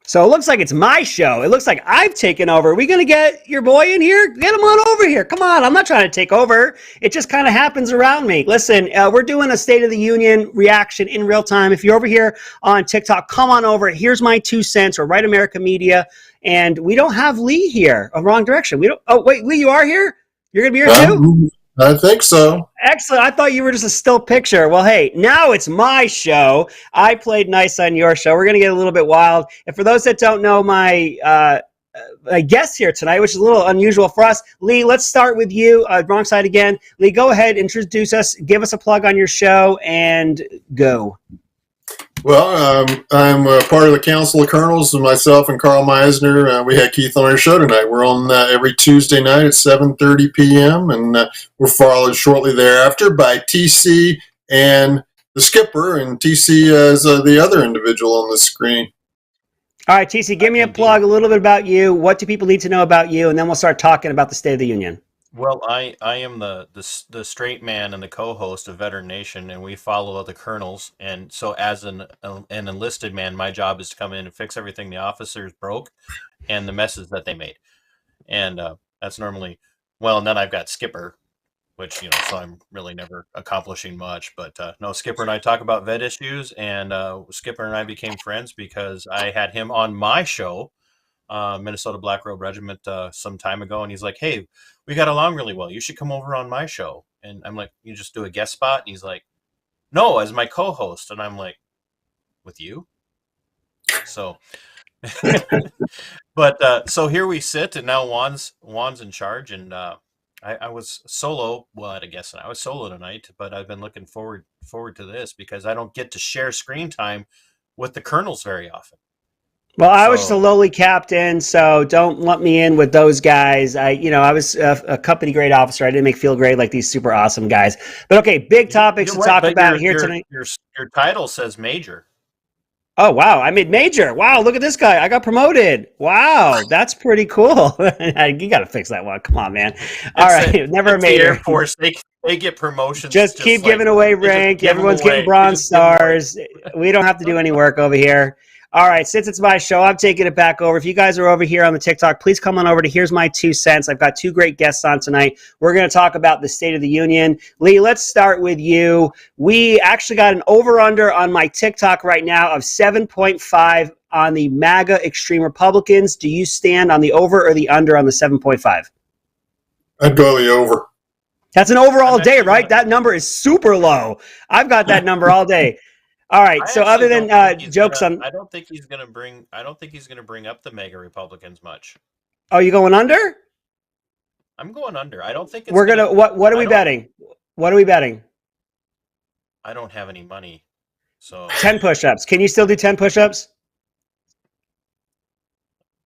So it looks like it's my show. It looks like I've taken over. Are we going to get your boy in here? Get him on over here. Come on. I'm not trying to take over. It just kind of happens around me. Listen, we're doing a State of the Union reaction in real time. If you're over here on TikTok, come on over. Here's my 2 cents or Right America Media. And we don't have Lee here. Wrong direction. We don't. Oh, wait, Lee, you are here? You're going to be here too? I think so. Excellent. I thought you were just a still picture. Well, hey, now it's my show. I played nice on your show. We're going to get a little bit wild. And for those that don't know my guest here tonight, which is a little unusual for us, Lee, let's start with you. Wrong side again. Lee, go ahead, introduce us, give us a plug on your show, and go. Well, I'm part of the Council of Colonels, and myself and Carl Meisner. We had Keith on our show tonight. We're on every Tuesday night at 7:30 p.m., and we're followed shortly thereafter by TC and the Skipper, and TC is the other individual on the screen. All right, TC, give me a plug, a little bit about you. What do people need to know about you? And then we'll start talking about the State of the Union. Well, I am the straight man and the co-host of Veteran Nation, and we follow the colonels. And so, as an enlisted man, my job is to come in and fix everything the officers broke, and the messes that they made. And that's normally and then I've got Skipper, which so I'm really never accomplishing much. But no, Skipper and I talk about vet issues, and Skipper and I became friends because I had him on my show, Minnesota Black Robe Regiment, some time ago, and he's like, "Hey, we got along really well. You should come over on my show." And I'm like, "You just do a guest spot?" And he's like, "No, as my co-host." And I'm like, "With you?" So, but so here we sit, and now Juan's in charge, and I was solo. Well, I guess I was solo tonight, but I've been looking forward to this because I don't get to share screen time with the colonels very often. Well, I was just a lowly captain, so don't lump me in with those guys. I was a company grade officer. I didn't make field grade like these super awesome guys. But okay, big topics to talk about here tonight. Your title says major. Oh, wow. I made major. Wow, look at this guy. I got promoted. Wow, that's pretty cool. You got to fix that one. Come on, man. All right, never a major. Air Force, they get promotions. Just keep giving away rank. Everyone's getting bronze stars. We don't have to do any work over here. All right, since it's my show, I'm taking it back over. If you guys are over here on the TikTok, please come on over to Here's My 2 cents. I've got 2 great guests on tonight. We're going to talk about the State of the Union. Lee, let's start with you. We actually got an over-under on my TikTok right now of 7.5 on the MAGA extreme Republicans. Do you stand on the over or the under on the 7.5? I'd go the over. That's an over all day, right? That number is super low. I've got that number all day. All right. So other than jokes on, I don't think he's going to bring up the mega Republicans much. Oh, you going under? I'm going under. I don't think we're gonna. What are we betting? What are we betting? I don't have any money, so 10 push-ups. Can you still do 10 push-ups?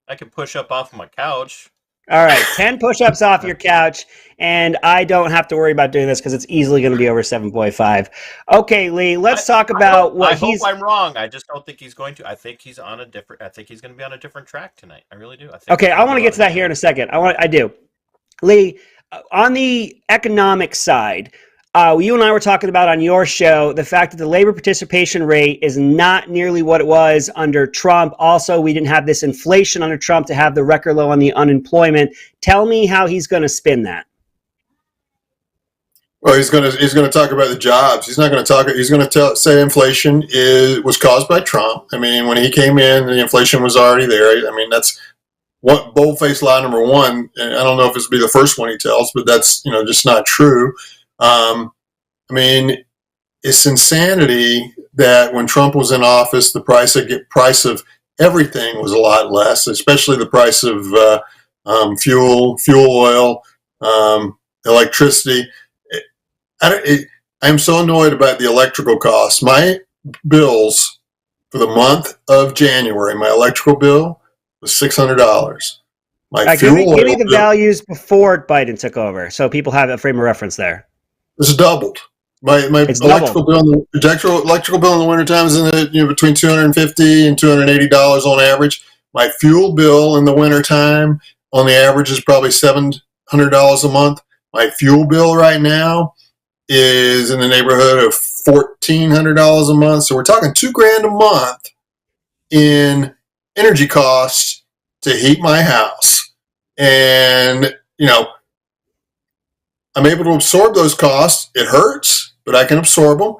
I can push up off my couch. All right, 10 push-ups off your couch, and I don't have to worry about doing this because it's easily going to be over 7.5. Okay, Lee, let's talk about what he's... I hope I'm wrong. I just don't think he's going to. I think he's going to be on a different track tonight. I really do. Okay, I want to get to that here in a second. I do. Lee, on the economic side, you and I were talking about on your show the fact that the labor participation rate is not nearly what it was under Trump. Also, we didn't have this inflation under Trump to have the record low on the unemployment. Tell me how he's going to spin that. Well, he's going to talk about the jobs. He's not going to talk. He's going to say inflation was caused by Trump. I mean, when he came in, the inflation was already there. I mean, that's what bold-faced lie number one. And I don't know if it's be the first one he tells, but that's just not true. I mean, it's insanity that when Trump was in office, the price of everything was a lot less, especially the price of fuel oil, electricity. I'm so annoyed about the electrical costs. My bills for the month of January, my electrical bill was $600. Give me the values before Biden took over, so people have a frame of reference there. It's doubled. My electrical bill in the wintertime is in the, between $250 and $280 on average. My fuel bill in the wintertime on the average is probably $700 a month. My fuel bill right now is in the neighborhood of $1,400 a month. So we're talking $2,000 a month in energy costs to heat my house. And, I'm able to absorb those costs. It hurts, but I can absorb them.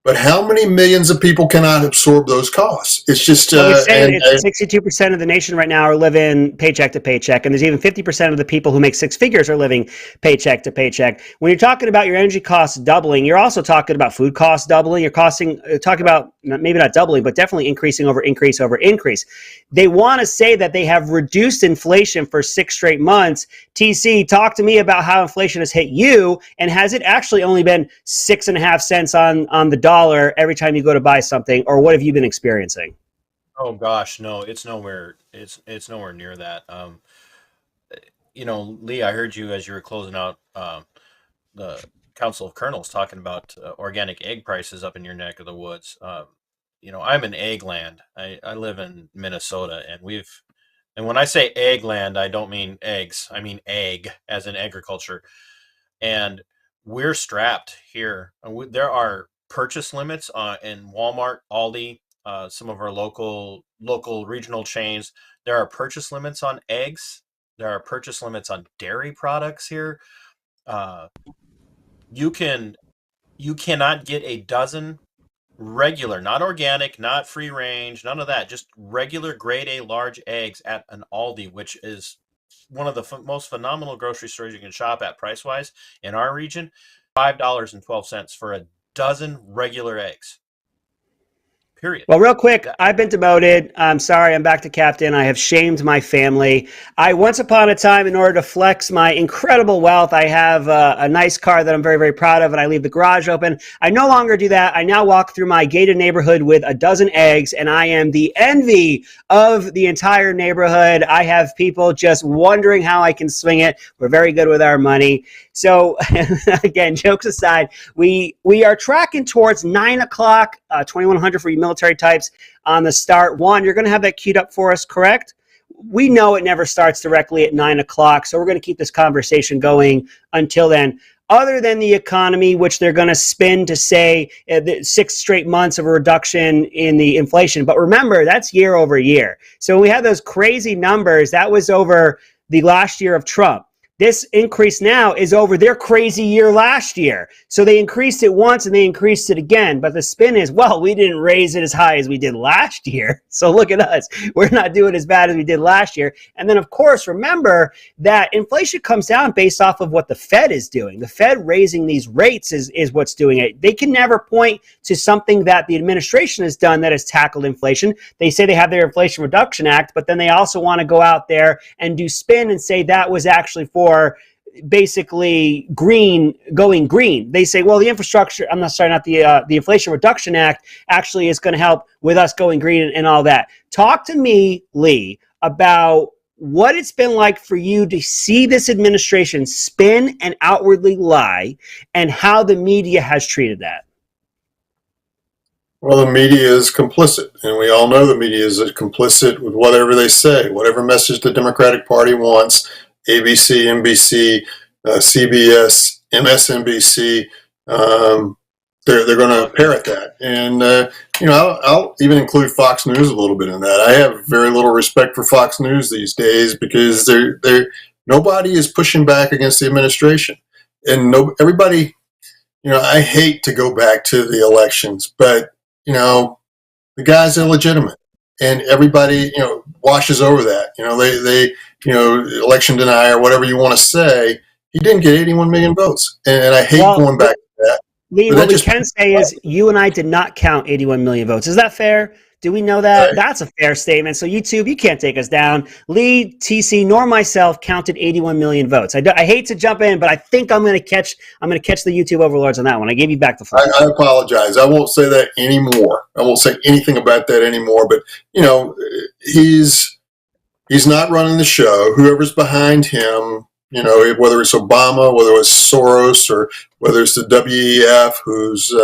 But how many millions of people cannot absorb those costs? It's just well, we say it's 62% of the nation right now are living paycheck to paycheck, and there's even 50% of the people who make six figures are living paycheck to paycheck. When you're talking about your energy costs doubling, you're also talking about food costs doubling. You're talking about maybe not doubling, but definitely increasing over increase over increase. They want to say that they have reduced inflation for 6 straight months. TC, talk to me about how inflation has hit you, and has it actually only been 6.5 cents on the dollar every time you go to buy something, or what have you been experiencing? Oh gosh, no, it's nowhere. It's nowhere near that. Lee, I heard you as you were closing out the Council of Colonels talking about organic egg prices up in your neck of the woods. I'm in egg land. I live in Minnesota, and when I say egg land, I don't mean eggs. I mean egg, as in agriculture. And we're strapped here. There are purchase limits in Walmart, Aldi, some of our local regional chains. There are purchase limits on eggs. There are purchase limits on dairy products here. You cannot get a dozen regular, not organic, not free range, none of that, just regular grade A large eggs at an Aldi, which is one of the most phenomenal grocery stores you can shop at price wise in our region. $5.12 for a dozen regular eggs. Period. Well, real quick, I've been demoted. I'm sorry, I'm back to captain. I have shamed my family. I once upon a time, in order to flex my incredible wealth, I have a nice car that I'm very, very proud of, and I leave the garage open. I no longer do that. I now walk through my gated neighborhood with a dozen eggs, and I am the envy of the entire neighborhood. I have people just wondering how I can swing it. We're very good with our money. So again, jokes aside, we are tracking towards 9 o'clock, 2100 for you military types on the start. Juan, you're going to have that queued up for us, correct? We know it never starts directly at 9 o'clock, so we're going to keep this conversation going until then. Other than the economy, which they're going to spin to say 6 straight months of a reduction in the inflation. But remember, that's year over year. So when we had those crazy numbers, that was over the last year of Trump. This increase now is over their crazy year last year. So they increased it once and they increased it again. But the spin is, well, we didn't raise it as high as we did last year. So look at us. We're not doing as bad as we did last year. And then, of course, remember that inflation comes down based off of what the Fed is doing. The Fed raising these rates is what's doing it. They can never point to something that the administration has done that has tackled inflation. They say they have their Inflation Reduction Act, but then they also want to go out there and do spin and say that was actually for basically going green. They say, well, the Inflation Reduction Act actually is going to help with us going green and all that. Talk to me, Lee, about what it's been like for you to see this administration spin and outwardly lie, and how the media has treated that. Well, the media is complicit, and we all know the media is complicit with whatever they say, whatever message the Democratic Party wants. ABC, NBC, CBS, MSNBC, they're going to parrot that. And, I'll even include Fox News a little bit in that. I have very little respect for Fox News these days because nobody is pushing back against the administration. And everybody, I hate to go back to the elections, but, the guy's illegitimate. And everybody, washes over that. They election denier, whatever you want to say, he didn't get 81 million votes. And I hate going back to that. Lee, what we can say is you and I did not count 81 million votes. Is that fair? Do we know that? Right. That's a fair statement. So YouTube, you can't take us down. Lee, TC, nor myself counted 81 million votes. I hate to jump in, but I think I'm going to catch the YouTube overlords on that one. I gave you back the floor. I apologize. I won't say that anymore. I won't say anything about that anymore. But he's not running the show. Whoever's behind him, whether it's Obama, whether it's Soros, or whether it's the WEF who's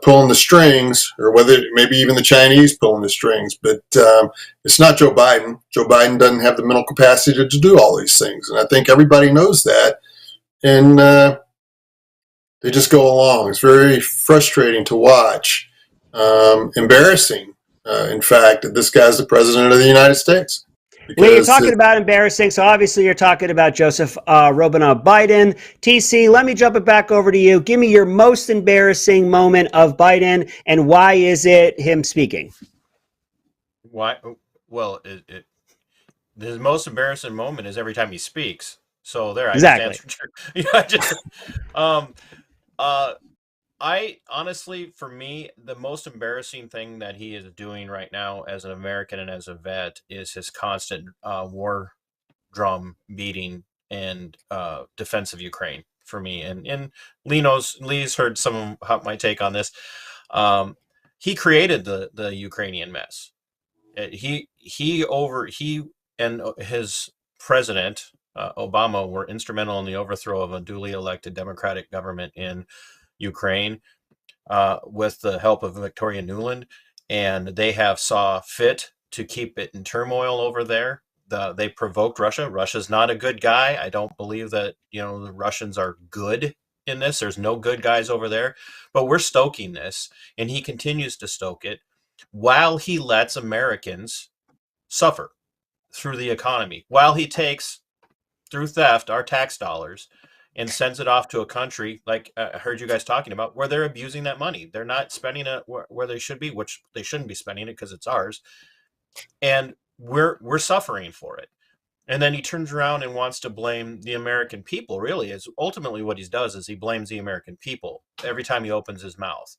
pulling the strings, or whether maybe even the Chinese pulling the strings. But it's not Joe Biden. Joe Biden doesn't have the mental capacity to do all these things. And I think everybody knows that. And they just go along. It's very frustrating to watch. Embarrassing In fact, this guy's the president of the United States. Lee, you're talking about embarrassing, so obviously you're talking about Joseph Robinette Biden. TC, let me jump it back over to you. Give me your most embarrassing moment of Biden, and why is it him speaking? Why? Well, the most embarrassing moment is every time he speaks. So there, Exactly. I honestly, for me, the most embarrassing thing that he is doing right now as an American and as a vet is his constant war drum beating and defense of Ukraine for me. And Lee's heard some of my take on this. He created the Ukrainian mess. He and his president Obama were instrumental in the overthrow of a duly elected democratic government in Ukraine with the help of Victoria Nuland, and they have saw fit to keep it in turmoil over there. They provoked Russia. Russia's not a good guy. I don't believe that the Russians are good in this. There's no good guys over there, but we're stoking this, and he continues to stoke it while he lets Americans suffer through the economy, while he takes through theft our tax dollars and sends it off to a country like I heard you guys talking about, where they're abusing that money. They're not spending it where they should be, which they shouldn't be spending it because it's ours, and we're suffering for it. And then he turns around and wants to blame the American people. Really, is ultimately what he does is he blames the American people every time he opens his mouth.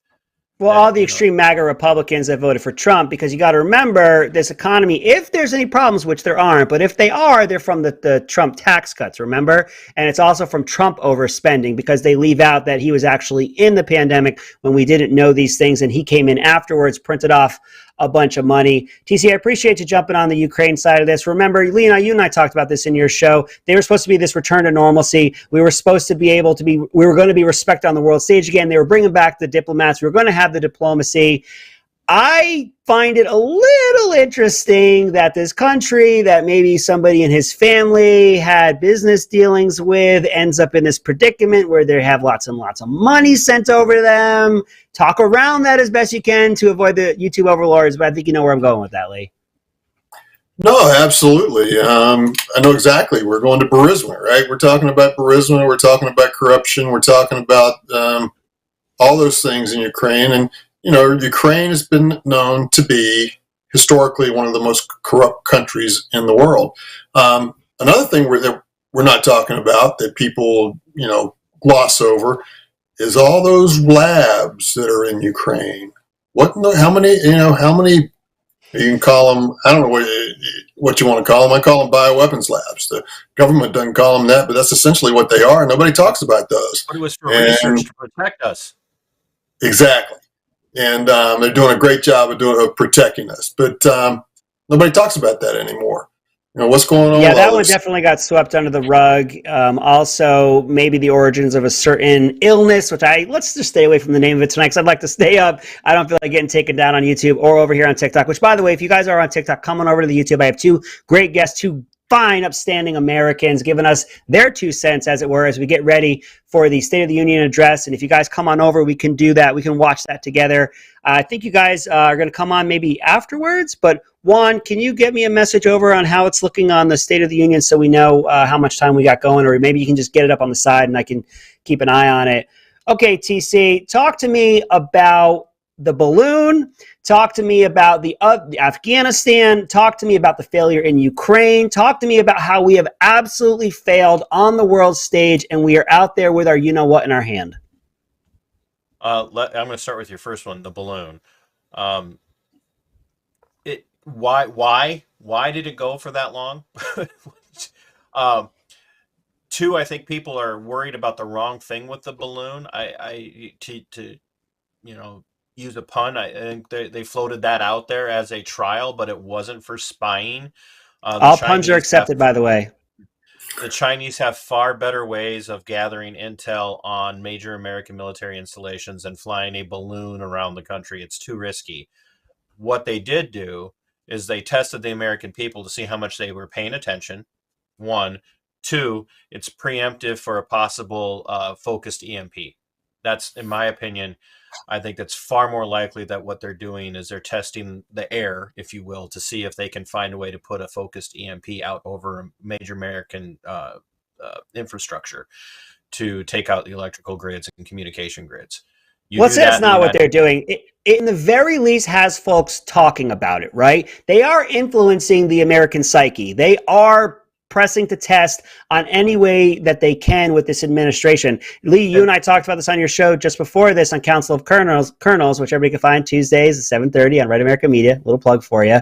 Well, all the extreme MAGA Republicans that voted for Trump, because you got to remember this economy, if there's any problems, which there aren't, but if they are, they're from the Trump tax cuts, remember? And it's also from Trump overspending, because they leave out that he was actually in the pandemic when we didn't know these things, and he came in afterwards, printed off a bunch of money. TC, I appreciate you jumping on the Ukraine side of this. Remember, Lena, you and I talked about this in your show. They were supposed to be this return to normalcy. We were supposed to be able to we were going to be respected on the world stage again. They were bringing back the diplomats. We were going to have the diplomacy. I find it a little interesting that this country that maybe somebody in his family had business dealings with ends up in this predicament where they have lots and lots of money sent over to them. Talk around that as best you can to avoid the YouTube overlords, but I think you know where I'm going with that, Lee. No, absolutely. I know exactly. We're going to Burisma, right? We're talking about Burisma. We're talking about corruption. We're talking about all those things in Ukraine. And Ukraine has been known to be historically one of the most corrupt countries in the world. Another thing that we're not talking about that people, gloss over is all those labs that are in Ukraine. How many you can call them, I don't know what you want to call them. I call them bioweapons labs. The government doesn't call them that, but that's essentially what they are. Nobody talks about those. But it was for research to protect us. Exactly. And they're doing a great job of protecting us, but nobody talks about that anymore. What's going on? Yeah, that one definitely got swept under the rug. Also, maybe the origins of a certain illness, which let's just stay away from the name of it tonight because I'd like to stay up. I don't feel like getting taken down on YouTube or over here on TikTok, which, by the way, if you guys are on TikTok, come on over to the YouTube. I have two great guests, two fine, upstanding Americans giving us their 2 cents, as it were, as we get ready for the State of the Union address. And if you guys come on over, we can do that. We can watch that together. I think you guys are going to come on maybe afterwards. But Juan, can you get me a message over on how it's looking on the State of the Union so we know how much time we got going? Or maybe you can just get it up on the side and I can keep an eye on it. Okay, TC, talk to me about the balloon. Talk to me about the Afghanistan. Talk to me about the failure in Ukraine. Talk to me about how we have absolutely failed on the world stage and we are out there with our you-know-what in our hand. I'm going to start with your first one, the balloon. Why did it go for that long? Two, I think people are worried about the wrong thing with the balloon. To use a pun, I think they floated that out there as a trial, but it wasn't for spying. All puns are accepted, by the way. The Chinese have far better ways of gathering intel on major American military installations than flying a balloon around the country. It's too risky. What they did do is they tested the American people to see how much they were paying attention. One. Two, it's preemptive for a possible focused EMP. That's, in my opinion, I think it's far more likely that what they're doing is they're testing the air, if you will, to see if they can find a way to put a focused EMP out over major American infrastructure to take out the electrical grids and communication grids. You Let's do say that's that in the not what United they're doing. It, in the very least, has folks talking about it, right? They are influencing the American psyche. They are pressing to test on any way that they can with this administration. Lee, you and I talked about this on your show just before this on Council of Colonels, which everybody can find Tuesdays at 7:30 on Right America Media. Little plug for you.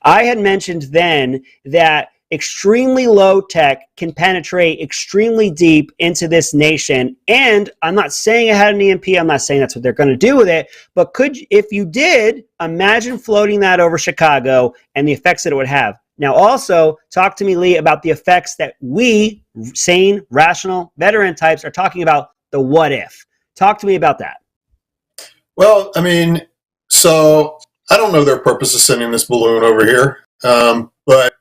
I had mentioned then that extremely low tech can penetrate extremely deep into this nation. And I'm not saying it had an EMP. I'm not saying that's what they're going to do with it. But if you did, imagine floating that over Chicago and the effects that it would have. Now, also, talk to me, Lee, about the effects that we, sane, rational, veteran types, are talking about the what if. Talk to me about that. Well, I mean, so I don't know their purpose of sending this balloon over here, but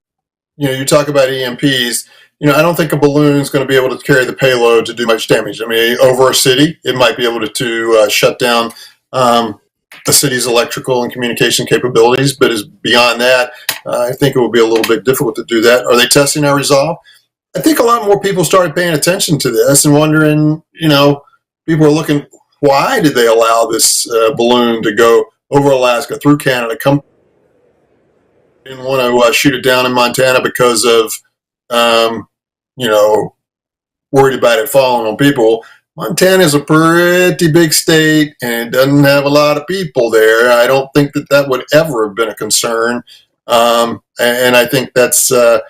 you talk about EMPs. I don't think a balloon is going to be able to carry the payload to do much damage. I mean, over a city, it might be able to shut down the city's electrical and communication capabilities, but as beyond that, I think it will be a little bit difficult to do that. Are they testing our resolve? I think a lot more people started paying attention to this and wondering, people are looking, why did they allow this balloon to go over Alaska, through Canada, come? Didn't want to shoot it down in Montana because of, worried about it falling on people. Montana is a pretty big state and it doesn't have a lot of people there. I don't think that would ever have been a concern. And I think that's, I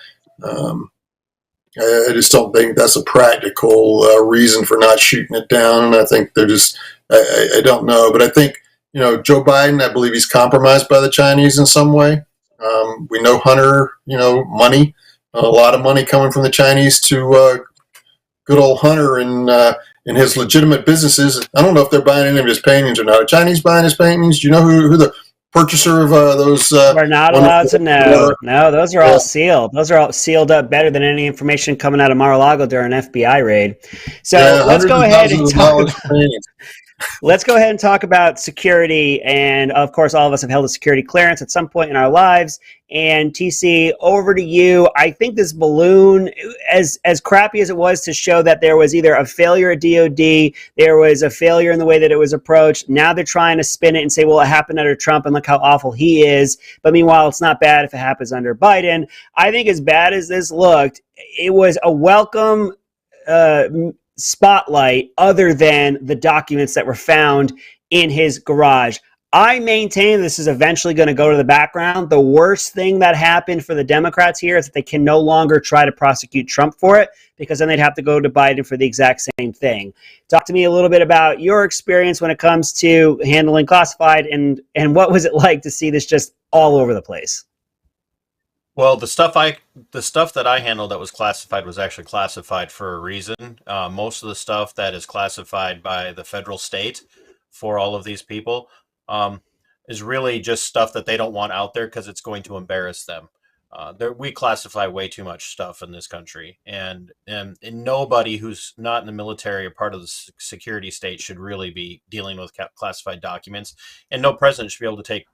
just don't think that's a practical reason for not shooting it down. And I think they're just, I don't know. But I think, Joe Biden, I believe he's compromised by the Chinese in some way. We know Hunter, money, a lot of money coming from the Chinese to good old Hunter and his legitimate businesses. I don't know if they're buying any of his paintings or not. Are Chinese buying his paintings? Do you know who the purchaser of those? We're not allowed to know. No, those are all sealed. Those are all sealed up better than any information coming out of Mar-a-Lago during an FBI raid. So let's go ahead and talk. Let's go ahead and talk about security. And of course, all of us have held a security clearance at some point in our lives. And TC, over to you. I think this balloon, as crappy as it was to show that there was either a failure at DOD, there was a failure in the way that it was approached. Now they're trying to spin it and say, well, it happened under Trump and look how awful he is. But meanwhile, it's not bad if it happens under Biden. I think as bad as this looked, it was a welcome spotlight other than the documents that were found in his garage. I maintain this is eventually going to go to the background. The worst thing that happened for the Democrats here is that they can no longer try to prosecute Trump for it, because then they'd have to go to Biden for the exact same thing. Talk to me a little bit about your experience when it comes to handling classified, and what was it like to see this just all over the place? Well, the stuff that I handled that was classified was actually classified for a reason. Most of the stuff that is classified by the federal state for all of these people is really just stuff that they don't want out there because it's going to embarrass them. We classify way too much stuff in this country, and nobody who's not in the military or part of the security state should really be dealing with classified documents, and no president should be able to take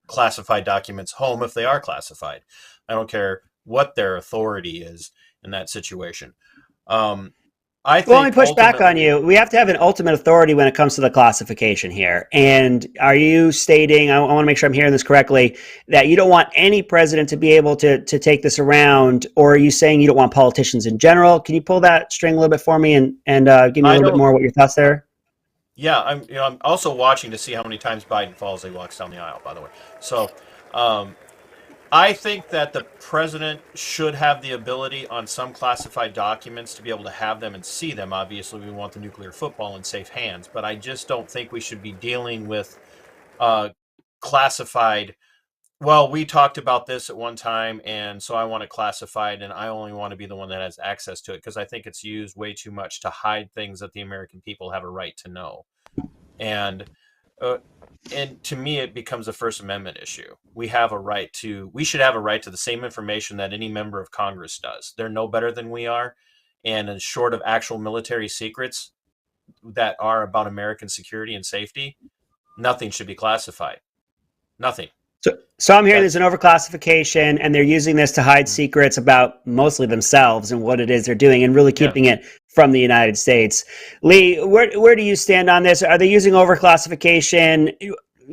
classified documents home if they are classified. I don't care what their authority is in that situation. Let me push back on you. We have to have an ultimate authority when it comes to the classification here. And are you stating, I want to make sure I'm hearing this correctly, that you don't want any president to be able to take this around, or are you saying you don't want politicians in general? Can you pull that string a little bit for me and give me a little bit more what your thoughts there? Yeah, I'm also watching to see how many times Biden falls as he walks down the aisle, by the way. So I think that the president should have the ability on some classified documents to be able to have them and see them. Obviously, we want the nuclear football in safe hands, but I just don't think we should be dealing with classified. Well, we talked about this at one time, and so I want it classified, and I only want to be the one that has access to it, because I think it's used way too much to hide things that the American people have a right to know. And to me, it becomes a First Amendment issue. We should have a right to the same information that any member of Congress does. They're no better than we are, and short of actual military secrets that are about American security and safety, nothing should be classified. Nothing. So I'm hearing there's an overclassification, and they're using this to hide secrets about mostly themselves and what it is they're doing, and really keeping it from the United States. Lee, where do you stand on this? Are they using overclassification?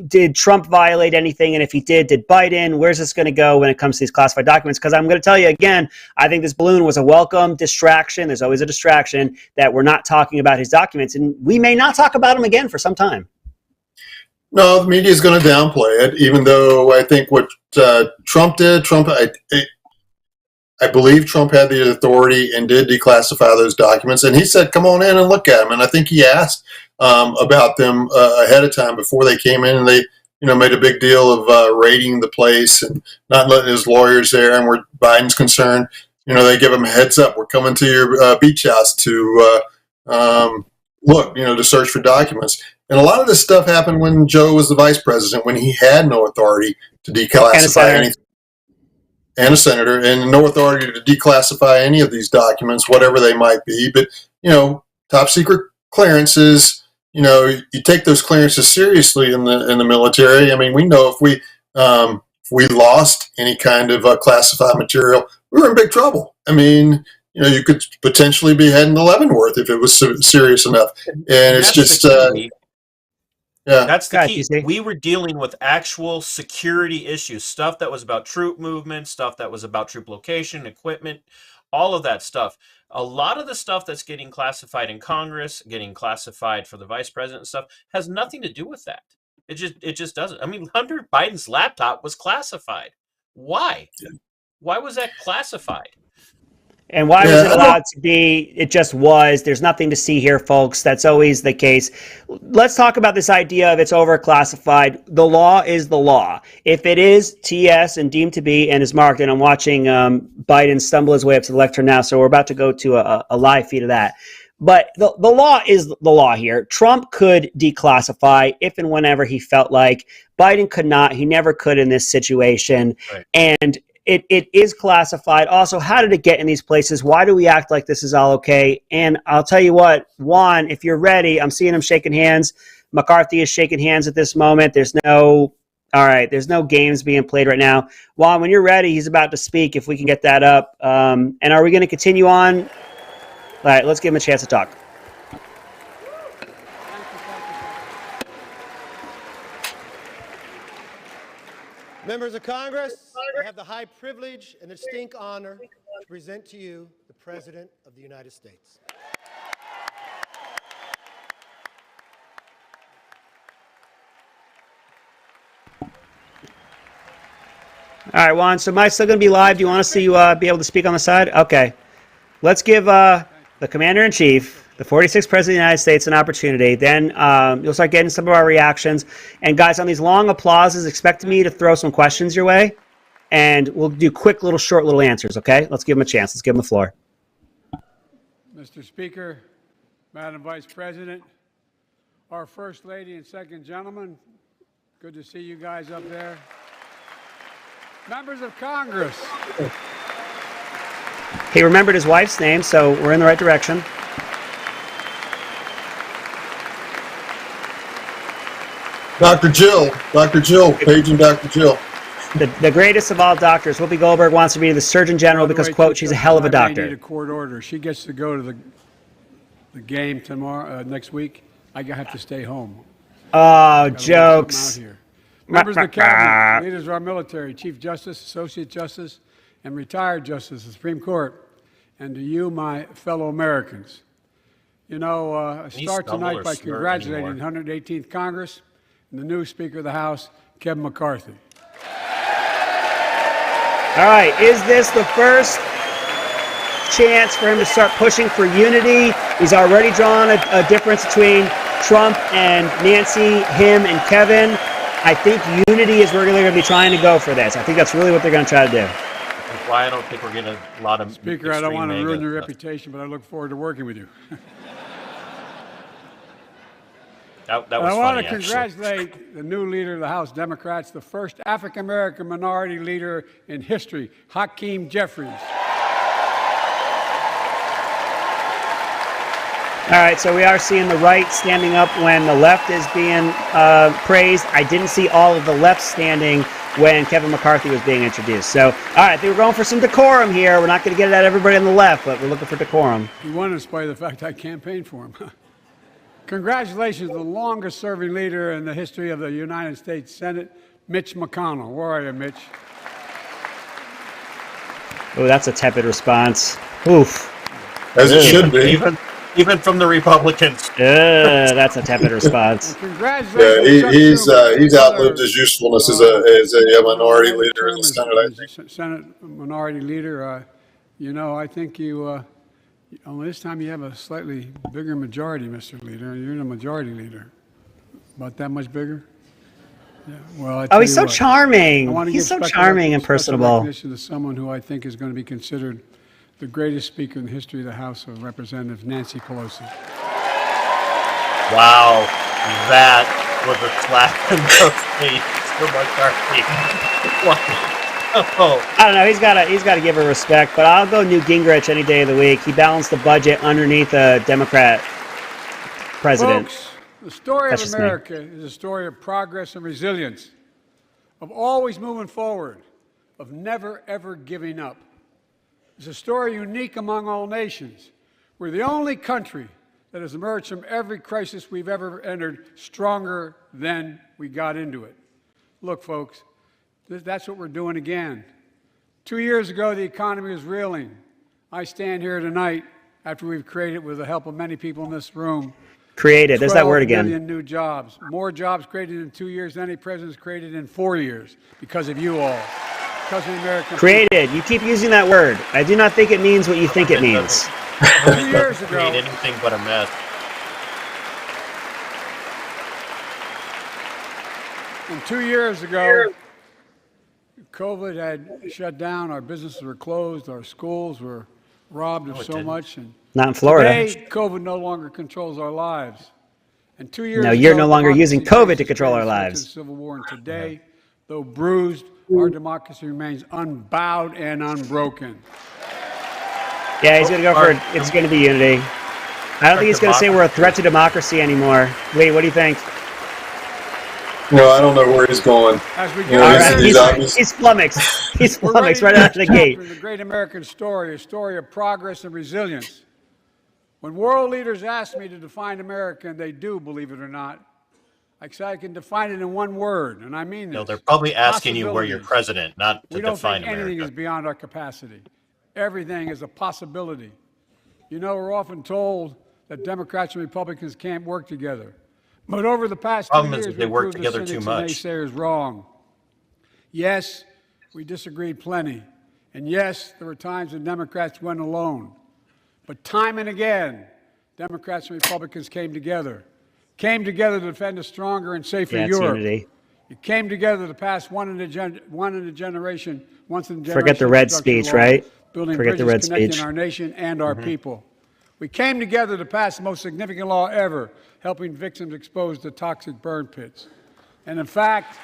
Did Trump violate anything? And if he did Biden? Where's this going to go when it comes to these classified documents? Because I'm going to tell you again, I think this balloon was a welcome distraction. There's always a distraction that we're not talking about his documents, and we may not talk about them again for some time. No, the media is going to downplay it, even though I think what Trump did, I believe Trump had the authority and did declassify those documents. And he said, come on in and look at them. And I think he asked about them ahead of time before they came in, and they made a big deal of raiding the place and not letting his lawyers there. And where Biden's concerned, they give him a heads up. We're coming to your beach house to look, to search for documents. And a lot of this stuff happened when Joe was the vice president, when he had no authority to declassify anything. And a senator, and no authority to declassify any of these documents, whatever they might be. But, top secret clearances, you take those clearances seriously in the military. I mean, we know if we lost any kind of classified material, we were in big trouble. I mean, you could potentially be heading to Leavenworth if it was serious enough. And it's just... yeah, that's the key. We were dealing with actual security issues, stuff that was about troop movement, stuff that was about troop location, equipment, all of that stuff. A lot of the stuff that's getting classified in Congress, getting classified for the vice president and stuff, has nothing to do with that. It just doesn't. I mean, Hunter Biden's laptop was classified. Why? Why was that classified? And why was it allowed to be? It just was. There's nothing to see here, folks. That's always the case. Let's talk about this idea of it's overclassified. The law is the law. If it is TS and deemed to be and is marked, and I'm watching Biden stumble his way up to the lectern now, so we're about to go to a live feed of that. But the law is the law here. Trump could declassify if and whenever he felt like. Biden could not. He never could in this situation. Right. And it is classified. Also, how did it get in these places? Why do we act like this is all okay? And I'll tell you what, Juan, if you're ready, I'm seeing him shaking hands. McCarthy is shaking hands at this moment. There's no games being played right now. Juan, when you're ready, he's about to speak, if we can get that up. And are we going to continue on? All right, let's give him a chance to talk. Members of Congress, I have the high privilege and distinct honor to present to you the President of the United States. All right, Juan, so am I still going to be live? Do you want us to be able to speak on the side? Okay. Let's give the Commander-in-Chief, the 46th President of the United States, an opportunity. Then you'll start getting some of our reactions. And guys, on these long applauses, expect me to throw some questions your way. And we'll do quick, short answers, okay? Let's give him a chance. Let's give him the floor. Mr. Speaker, Madam Vice President, our First Lady and Second Gentleman, good to see you guys up there. Members of Congress. He remembered his wife's name, so we're in the right direction. Dr. Jill, paging Dr. Jill. The greatest of all doctors, Whoopi Goldberg, wants to be the Surgeon General because, quote, she's a hell of a doctor. I need a court order. She gets to go to the game tomorrow, next week. I have to stay home. Oh, jokes. Members of the Cabinet, leaders of our military, Chief Justice, Associate Justice, and retired Justice of the Supreme Court, and to you, my fellow Americans. I start tonight by congratulating the 118th Congress and the new Speaker of the House, Kevin McCarthy. All right, is this the first chance for him to start pushing for unity? He's already drawn a difference between Trump and Nancy, him and Kevin. I think unity is where they're going to be trying to go for this. I think that's really what they're going to try to do. That's why I don't think we're getting a lot of... Speaker, I don't want to ruin your reputation, but I look forward to working with you. That was I want funny, to congratulate the new leader of the House Democrats, the first African-American minority leader in history, Hakeem Jeffries. All right, so we are seeing the right standing up when the left is being praised. I didn't see all of the left standing when Kevin McCarthy was being introduced. So, all right, they were going for some decorum here. We're not going to get it at everybody on the left, but we're looking for decorum. He won in spite of the fact I campaigned for him. Congratulations to the longest-serving leader in the history of the United States Senate, Mitch McConnell. Where are you, Mitch? Oh, that's a tepid response. Oof. As it should be. Even from the Republicans. That's a tepid response. Congratulations. Yeah, he's outlived his usefulness as a minority leader in the Senate, I think. Senate minority leader. I think only this time you have a slightly bigger majority, Mr. Leader. You're the majority leader. About that much bigger? Yeah. Well, Oh, he's so charming. He's so charming and personable. Recognition to someone who I think is going to be considered the greatest speaker in the history of the House of Representatives, Nancy Pelosi. Wow, that was a slap in the face to McCarthy. Oh. I don't know. He's got to give her respect, but I'll go Newt Gingrich any day of the week. He balanced the budget underneath a Democrat president. Folks, the story of America is a story of progress and resilience, of always moving forward, of never, ever giving up. It's a story unique among all nations. We're the only country that has emerged from every crisis we've ever entered stronger than we got into it. Look, folks, that's what we're doing again. 2 years ago, the economy was reeling. I stand here tonight after we've created, with the help of many people in this room, Created. There's that word again. 12 million new jobs. More jobs created in 2 years than any president's created in 4 years because of you all. Because of the American Created. People. You keep using that word. I do not think it means what you think it means. 2 years ago. Create anything but a mess. And 2 years ago, COVID had shut down. Our businesses were closed. Our schools were robbed of so much. And Not in Florida. today, COVID no longer controls our lives. And 2 years No, ago, you're no longer using democracy COVID to control our faced the lives. Civil War, and today, though bruised, our democracy remains unbowed and unbroken. Yeah, he's going to go for it's going to be unity. I don't think he's going to say we're a threat to democracy anymore. Lee, what do you think? No, I don't know where he's going. As we Yeah, get All he's right, obvious. he's flummoxed. He's we're ready flummoxed to right out of the chapter gate. in the great American story, a story of progress and resilience. When world leaders ask me to define America, and they do, believe it or not, I can define it in one word, and I mean this. No, they're probably asking you where you're Possibilities. president, not to We don't define think anything America. is beyond our capacity. Everything is a possibility. You know, we're often told that Democrats and Republicans can't work together. But over the past 2 Problem is years, they we've work proved together the too cynics and much. naysayers wrong. Yes, we disagreed plenty. And yes, there were times when Democrats went alone. But time and again, Democrats and Republicans came together to defend a stronger and safer Yeah, it's Europe. unity. It came together to pass once in a generation. Forget the red construction speech, law, right? Building Forget the bridges red connecting speech. our nation and our people. We came together to pass the most significant law ever, helping victims exposed to toxic burn pits. And in fact,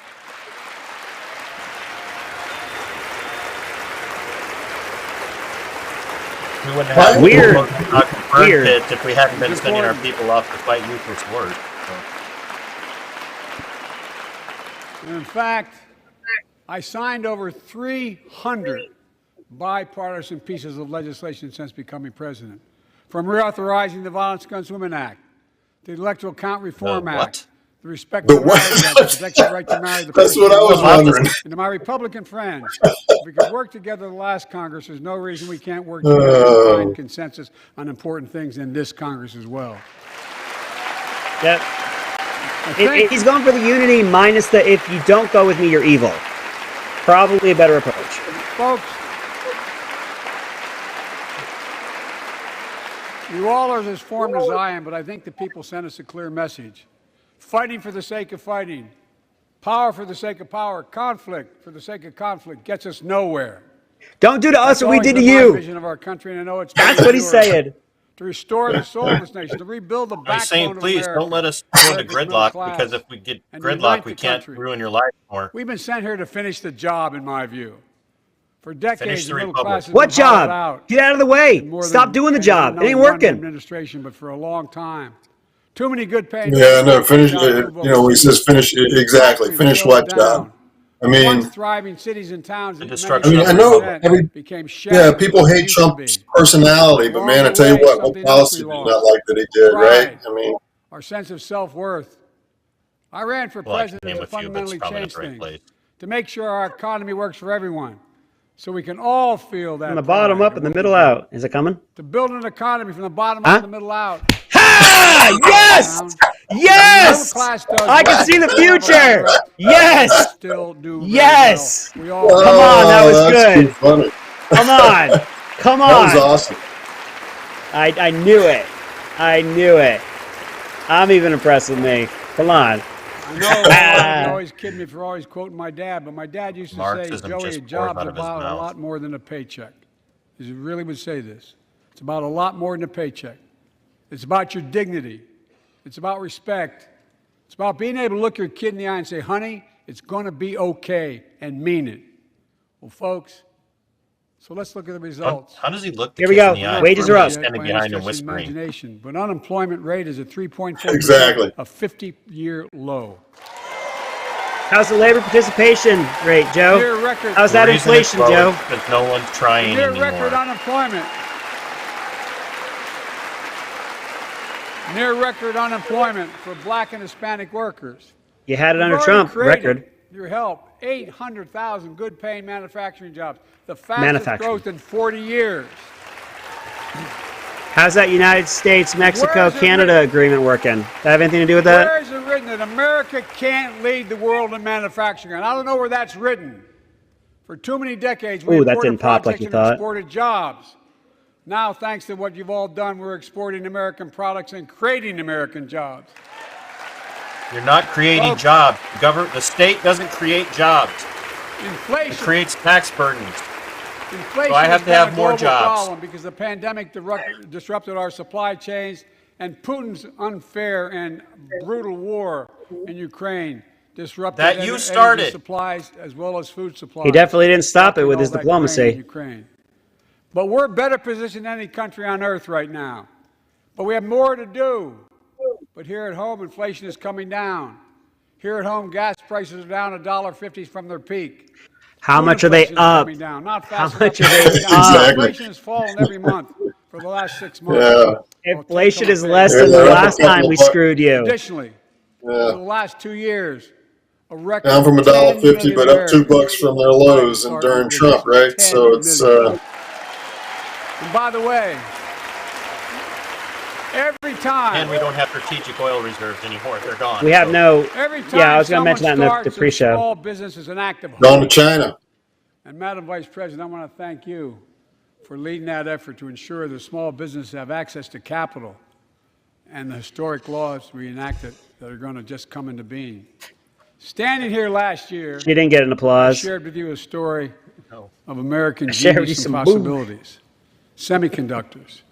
We wouldn't have Weird. burn Weird. pits if we hadn't been It's sending our important. people off to fight useless wars. in fact, I signed over 300 bipartisan pieces of legislation since becoming president, from reauthorizing the Violence Against Women Act, the Electoral Count Reform The Act, what? the Respect The for Marriage what? Act, that protects the right to marry the That's person what I you was love. wondering. And to my Republican friends, if we could work together the last Congress, there's no reason we can't work together to find consensus on important things in this Congress as well. Yep. I think- He's going for the unity minus the if you don't go with me, you're evil. Probably a better approach. Folks, you all are as informed as I am, but I think the people sent us a clear message. Fighting for the sake of fighting, power for the sake of power, conflict for the sake of conflict gets us nowhere. Don't do to us That's what we always did to been my you. vision of our country, and I know it's That's what he's yours. saying. To restore the soul of this nation, to rebuild the I'm backbone saying, of please America, don't let us go into America's middle gridlock, class, because if we get and unite gridlock, the we can't country. ruin your life more. We've been sent here to finish the job, in my view. For decades, Finish the the middle Republic. class has What been hollowed job? out. Get out of the way. More Stop than doing the any job. It ain't one working. administration, but for a long time. Too many good paying. Yeah, no, finish. jobs You move know, when he overseas. says finish, exactly. Factories Finish closed what job? down. I mean, Once thriving cities and towns The that destruction many of I know represent every became yeah, shattered people from what hate they used to Trump's be. personality, but Along man, I the tell you way, what something policy else we did not lost. like that he did, right? Pride. I mean, Our sense of self-worth. I ran for Well, I president can name to a few, but it's fundamentally probably not change the right things, place. to make sure our economy works for everyone, so we can all feel that From the bottom pride up in and the what we middle do. out. Is it coming? To build an economy from the bottom Huh? up and the middle out. Ha! Yes! Yes! Class does I can well, see the we have a future. runner-up. Yes! Still do Yes! very well. We all Come on, that was that's good. too funny. Come on. Come That was on. awesome. I knew it. I knew it. I'm even impressed with me. Come on. I know you always kid me for always quoting my dad, but my dad used to Marxism say, Joey, just a pours job's out of his about a mouth. lot more than a paycheck. He really would say this. It's about a lot more than a paycheck. It's about your dignity. It's about respect. It's about being able to look your kid in the eye and say, honey, it's going to be okay, and mean it. Well, folks, so let's look at the results. How does he look the Here we kids go. in the eye? Wages are Everybody's up. standing By any behind him stretch of the whispering. imagination. But unemployment rate is at 3.4%, Exactly. a 50-year low. How's the labor participation rate, Joe? Near record. How's that The reason it's inflation, low Joe? is because no one's trying Near anymore. record unemployment. Near record unemployment for black and Hispanic workers. You had it We've under already Trump. created, Record. Your help, 800,000 good paying manufacturing jobs. The fastest Manufacturing. growth in 40 years. How's that United States, Where Mexico, is it Canada agreement working? That have anything to do with that? Where is it written that America can't lead the world in manufacturing? And I don't know where that's written. For too many decades, we Ooh, that imported didn't pop like projects you and thought. exported jobs. Now, thanks to what you've all done, we're exporting American products and creating American jobs. You're not creating Folks. jobs. The state doesn't create jobs. It Inflation. creates tax burdens. Inflation So I have has to have been a more global jobs. problem because the pandemic disrupted our supply chains, and Putin's unfair and brutal war in Ukraine disrupted That you energy started. supplies as well as food supplies. He definitely didn't stop it Dropping with all his that grain in diplomacy. Ukraine. But we're better positioned than any country on earth right now. But we have more to do. But here at home, inflation is coming down. Here at home, gas prices are down $1.50 from their peak. How Food much are they inflation is up? coming down. Not How fast much enough are to they come down. up? Exactly. Inflation has fallen every month for the last 6 months. Yeah. Well, Inflation take is on less base. than the Yeah, last a couple time we of bucks. screwed you. Additionally, Yeah. over the last 2 years, a record Down from 10 $1.50, million but up $2 Americans from their lows and during Trump, right? 10 So it's million. And by the way, every time, And we don't have strategic oil reserves anymore. They're gone. We have So no. every time Yeah, I was going to someone mention that in the starts a pre-show. small business is an act of gone to hope. China. And Madam Vice President, I want to thank you for leading that effort to ensure that small businesses have access to capital and the historic laws we enacted that are going to just come into being. Standing here last year, She didn't get an I applause. shared with you a story No. of American shared with you genius some and boom. possibilities. Semiconductors,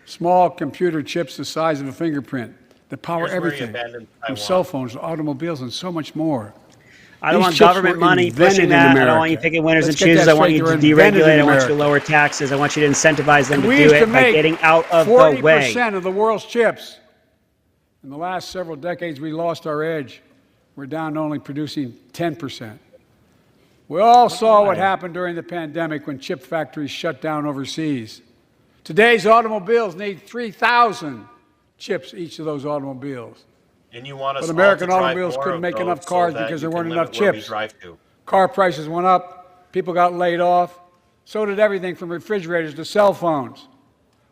small computer chips the size of a fingerprint that power Here's where you everything, abandoned from Taiwan. cell phones to automobiles and so much more. I don't These want chips government were money invented pushing in that. I don't America. want you picking winners Let's and get choosers. that I want straight. you They to were invented deregulate. in I want you to America. lower taxes. I want you to incentivize them to We do used it to by make getting out of the way. 40% of the world's chips. In the last several decades, we lost our edge. We're down to only producing 10%. We all saw what happened during the pandemic when chip factories shut down overseas. Today's automobiles need 3,000 chips, each of those automobiles. And you want us But all American to drive automobiles more couldn't of make those enough so cars that because you there can weren't enough limit where we chips. drive to. Car prices went up, people got laid off, so did everything from refrigerators to cell phones.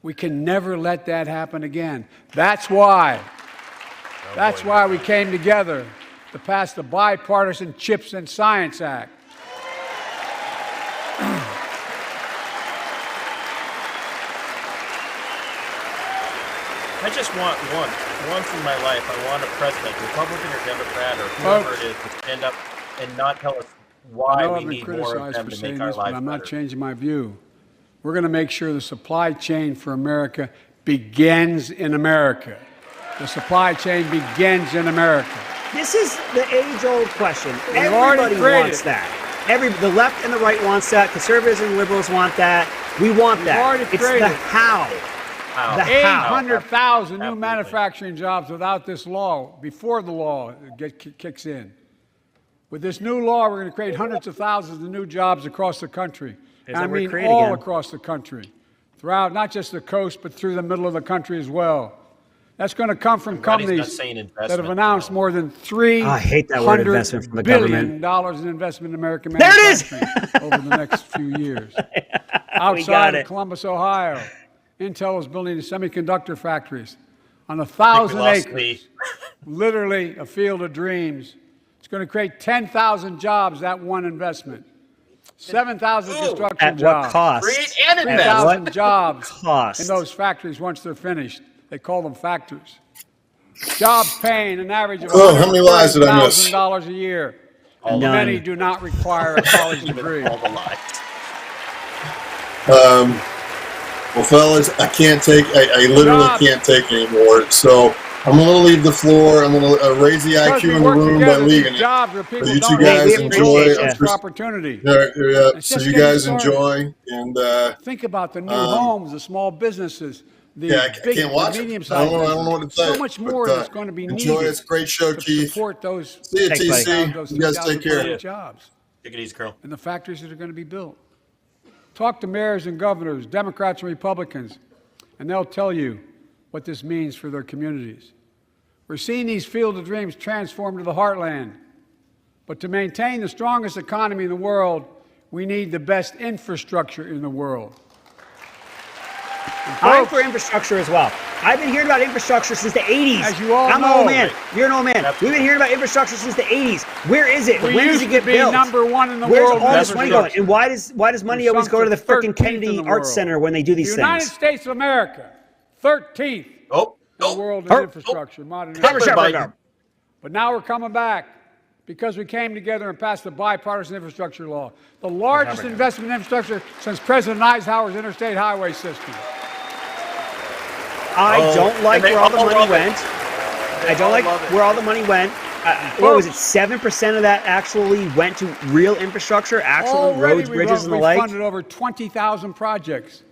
We can never let that happen again. That's why we came together to pass the Bipartisan Chips and Science Act. I just want once in my life, I want a president, Republican or Democrat or whoever it is, to stand up and not tell us I why know we I've been need more of criticized them for to saying make our this, but lives I'm not better. changing my view. We're going to make sure the supply chain for America begins in America. The supply chain begins in America. This is the age-old question. already Everybody created wants it. that. The left and the right wants that. Conservatives and liberals want that. We want that. already It's the created how. How? The how. 800,000 new Absolutely. manufacturing jobs without this law, before the law kicks in. With this new law, we're going to create hundreds of thousands of new jobs across the country. There's And I that word mean create all again. across the country, throughout not just the coast, but through the middle of the country as well. That's going to come from glad he's not companies saying that have investment, announced though. more than $300 I hate that word, investment from the billion government. in investment in American There it is! manufacturing over the next few years. got Outside it. of Columbus, Ohio, Intel is building semiconductor factories on I think 1,000 we lost acres, Lee. literally a field of dreams. It's going to create 10,000 jobs, that one investment. 7,000 construction At jobs. what cost? Create and At invest. what 3,000 jobs cost? in those factories once they're finished. They call them factories. Jobs paying an average of Oh, how many lies did I miss? $130,000 a year. And None. many do not require a college degree. All the lies. Well, fellas, I literally Jobs. can't take anymore. So I'm going to leave the floor. I'm going to raise the Because IQ we in the work room by together, these leaving it. jobs where people you don't two have guys the enjoy. opportunity for Yeah. opportunity. Yeah, It's so just you getting guys started. enjoy. And Think about the new homes, the small businesses, the yeah, I big, can't watch the it. I medium-sized don't know what to businesses. say. So much more But, that's going to be enjoy. needed It's a great show, to Keith. support those, See you, Thanks, buddy. TC. those You guys take 3,000 care. jobs Take it easy, girl. and the factories that are going to be built. Talk to mayors and governors, Democrats and Republicans, and they'll tell you what this means for their communities. We're seeing these field of dreams transform to the heartland. But to maintain the strongest economy in the world, we need the best infrastructure in the world. And I'm folks, for infrastructure as well. I've been hearing about infrastructure since the 80s. As you all I'm know. an old man. You're an old man. We've been hearing about infrastructure since the 80s. Where is it? we When does used it get to be built? number one in the Where's world. all in this money going? infrastructure. And why does money We always go to the sunk freaking 13th in Kennedy the Arts world. Center when they do these The United things? States of America, 13th Oh, in the oh, world in oh, infrastructure, modern Cover infrastructure. shepherd. But now we're coming back because we came together and passed the bipartisan infrastructure law, the largest investment in infrastructure since President Eisenhower's interstate highway system. I Oh, don't like and they where all the all money love it. went. I don't like love it. where all the money went. What was it? 7% of that actually went to real infrastructure, actual Already roads, bridges, and the we like. funded over 20,000 projects,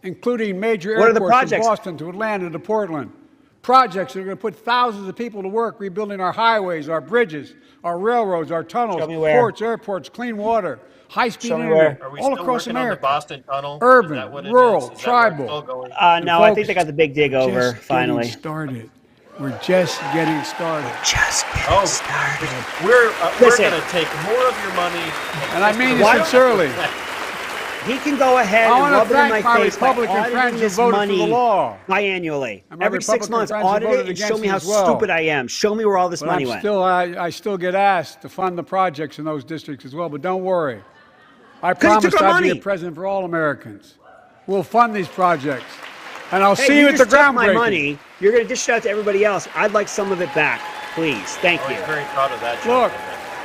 including major What are the airports from projects? Boston to Atlanta to Portland. Projects that are going to put thousands of people to work rebuilding our highways, our bridges, our railroads, our tunnels, Show me where. ports, airports, clean water, high-speed Show me internet, Are we all still across working on the America. Boston Tunnel? Urban, Is that what it rural, is? Is that where it's tribal. still going? No, I think Folks, they got the big dig over Just finally. getting started. We're just getting started. Just getting Oh, started. we're Listen. going to take more of your money. And I mean Why this don't- sincerely. He can go ahead I and wanna rub it in my thank my face by Republican auditing friends who this voted for the money law. biannually. And my Every 6 Republican months, friends who audit voted it and show against me it how as well. stupid I am. Show me where all this But money I'm went. still, I still get asked to fund the projects in those districts as well. But don't worry. I 'Cause you promised took our I'd be a money. president for all Americans. We'll fund these projects. And I'll Hey, see you at the just took my groundbreaking. money. You're going to dish it out to everybody else. I'd like some of it back, please. Thank Oh, you. he's very proud of that. Look. joke.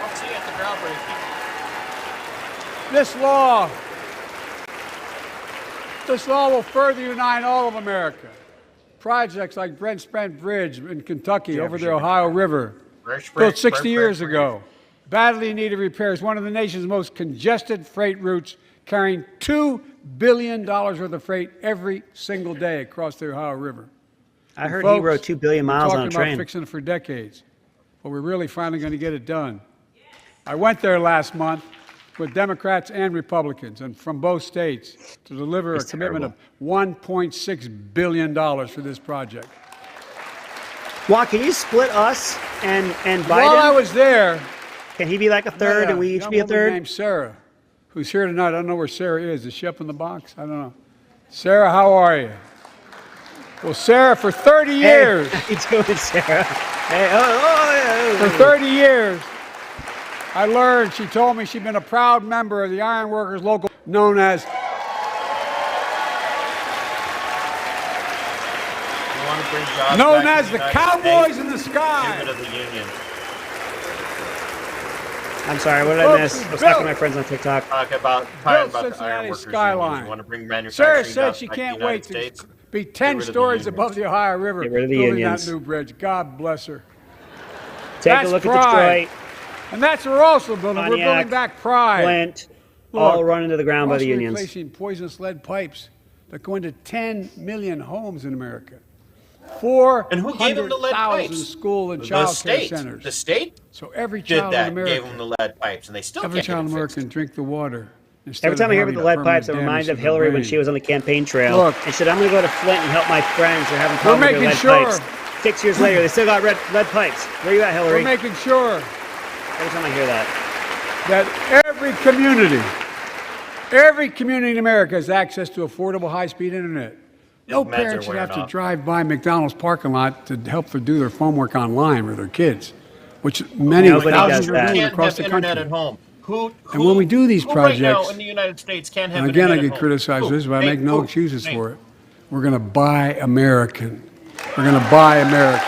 I'll see you at the groundbreaking. This law will further unite all of America. Projects like Brent Spence Bridge in Kentucky over the Ohio River, built 60 years ago, badly needed repairs, one of the nation's most congested freight routes, carrying $2 billion worth of freight every single day across the Ohio River. I heard Folks, he rode 2 billion miles on a talking about train. fixing it for decades, but we're really finally going to get it done. I went there last month with Democrats and Republicans, and from both states, to deliver It's a commitment terrible. of $1.6 billion for this project. Juan, can you split us and Biden? While I was there, Can he be like a third and we each young be a woman third? named Sarah, who's here tonight. I don't know where Sarah is. Is she up in the box? I don't know. Sarah, how are you? Well, Sarah, for 30 years, Hey, how you doing, Sarah? Hey, oh, for 30 years, I learned, she told me she'd been a proud member of the Iron Workers Local, known as You want to bring jobs known back as to the United Cowboys States? in the Get Sky. rid of the union. I'm sorry, what did I Folks, miss? we I was talking to built- my friends on TikTok. Talk about Built the Cincinnati iron workers skyline. union. You want to bring Sarah manufacturing said jobs she back to the can't United wait to States? be 10 rid of the stories unions. above the Ohio River Get rid of the building unions. that new bridge. God bless her. Take That's a look pride. at Detroit. And that's what we're also building. We're Pontiac, building back pride. Flint, Look, all run into the ground by also the unions. replacing poisonous lead pipes that go into 10 million homes in America. And who gave them the lead 400,000 pipes? school and The child care state. centers. The state So every did child that, in America, gave them the lead pipes, and they still every can't child in get it America fixed. can drink the water. Every time I hear about the lead pipes, I'm reminded of Hillary when she was on the campaign trail. Look. And said, I'm going to go to Flint and help my friends. They're having problems with their making lead sure- pipes. 6 years later, they still got lead pipes. Where you at, We're Hillary? making sure Every time I hear that. that every community in America has access to affordable high-speed internet. No Meds are parent should wearing have to off. drive by McDonald's parking lot to help them do their homework online with their kids, which many Nobody thousands does are that. doing Can't across have the internet country. at home. And when we do these who right now projects- in the United States can't have And again, I internet get at home? criticized for Who? this, but I Name, make no who? excuses Name. for it. We're going to buy American. We're going to buy America.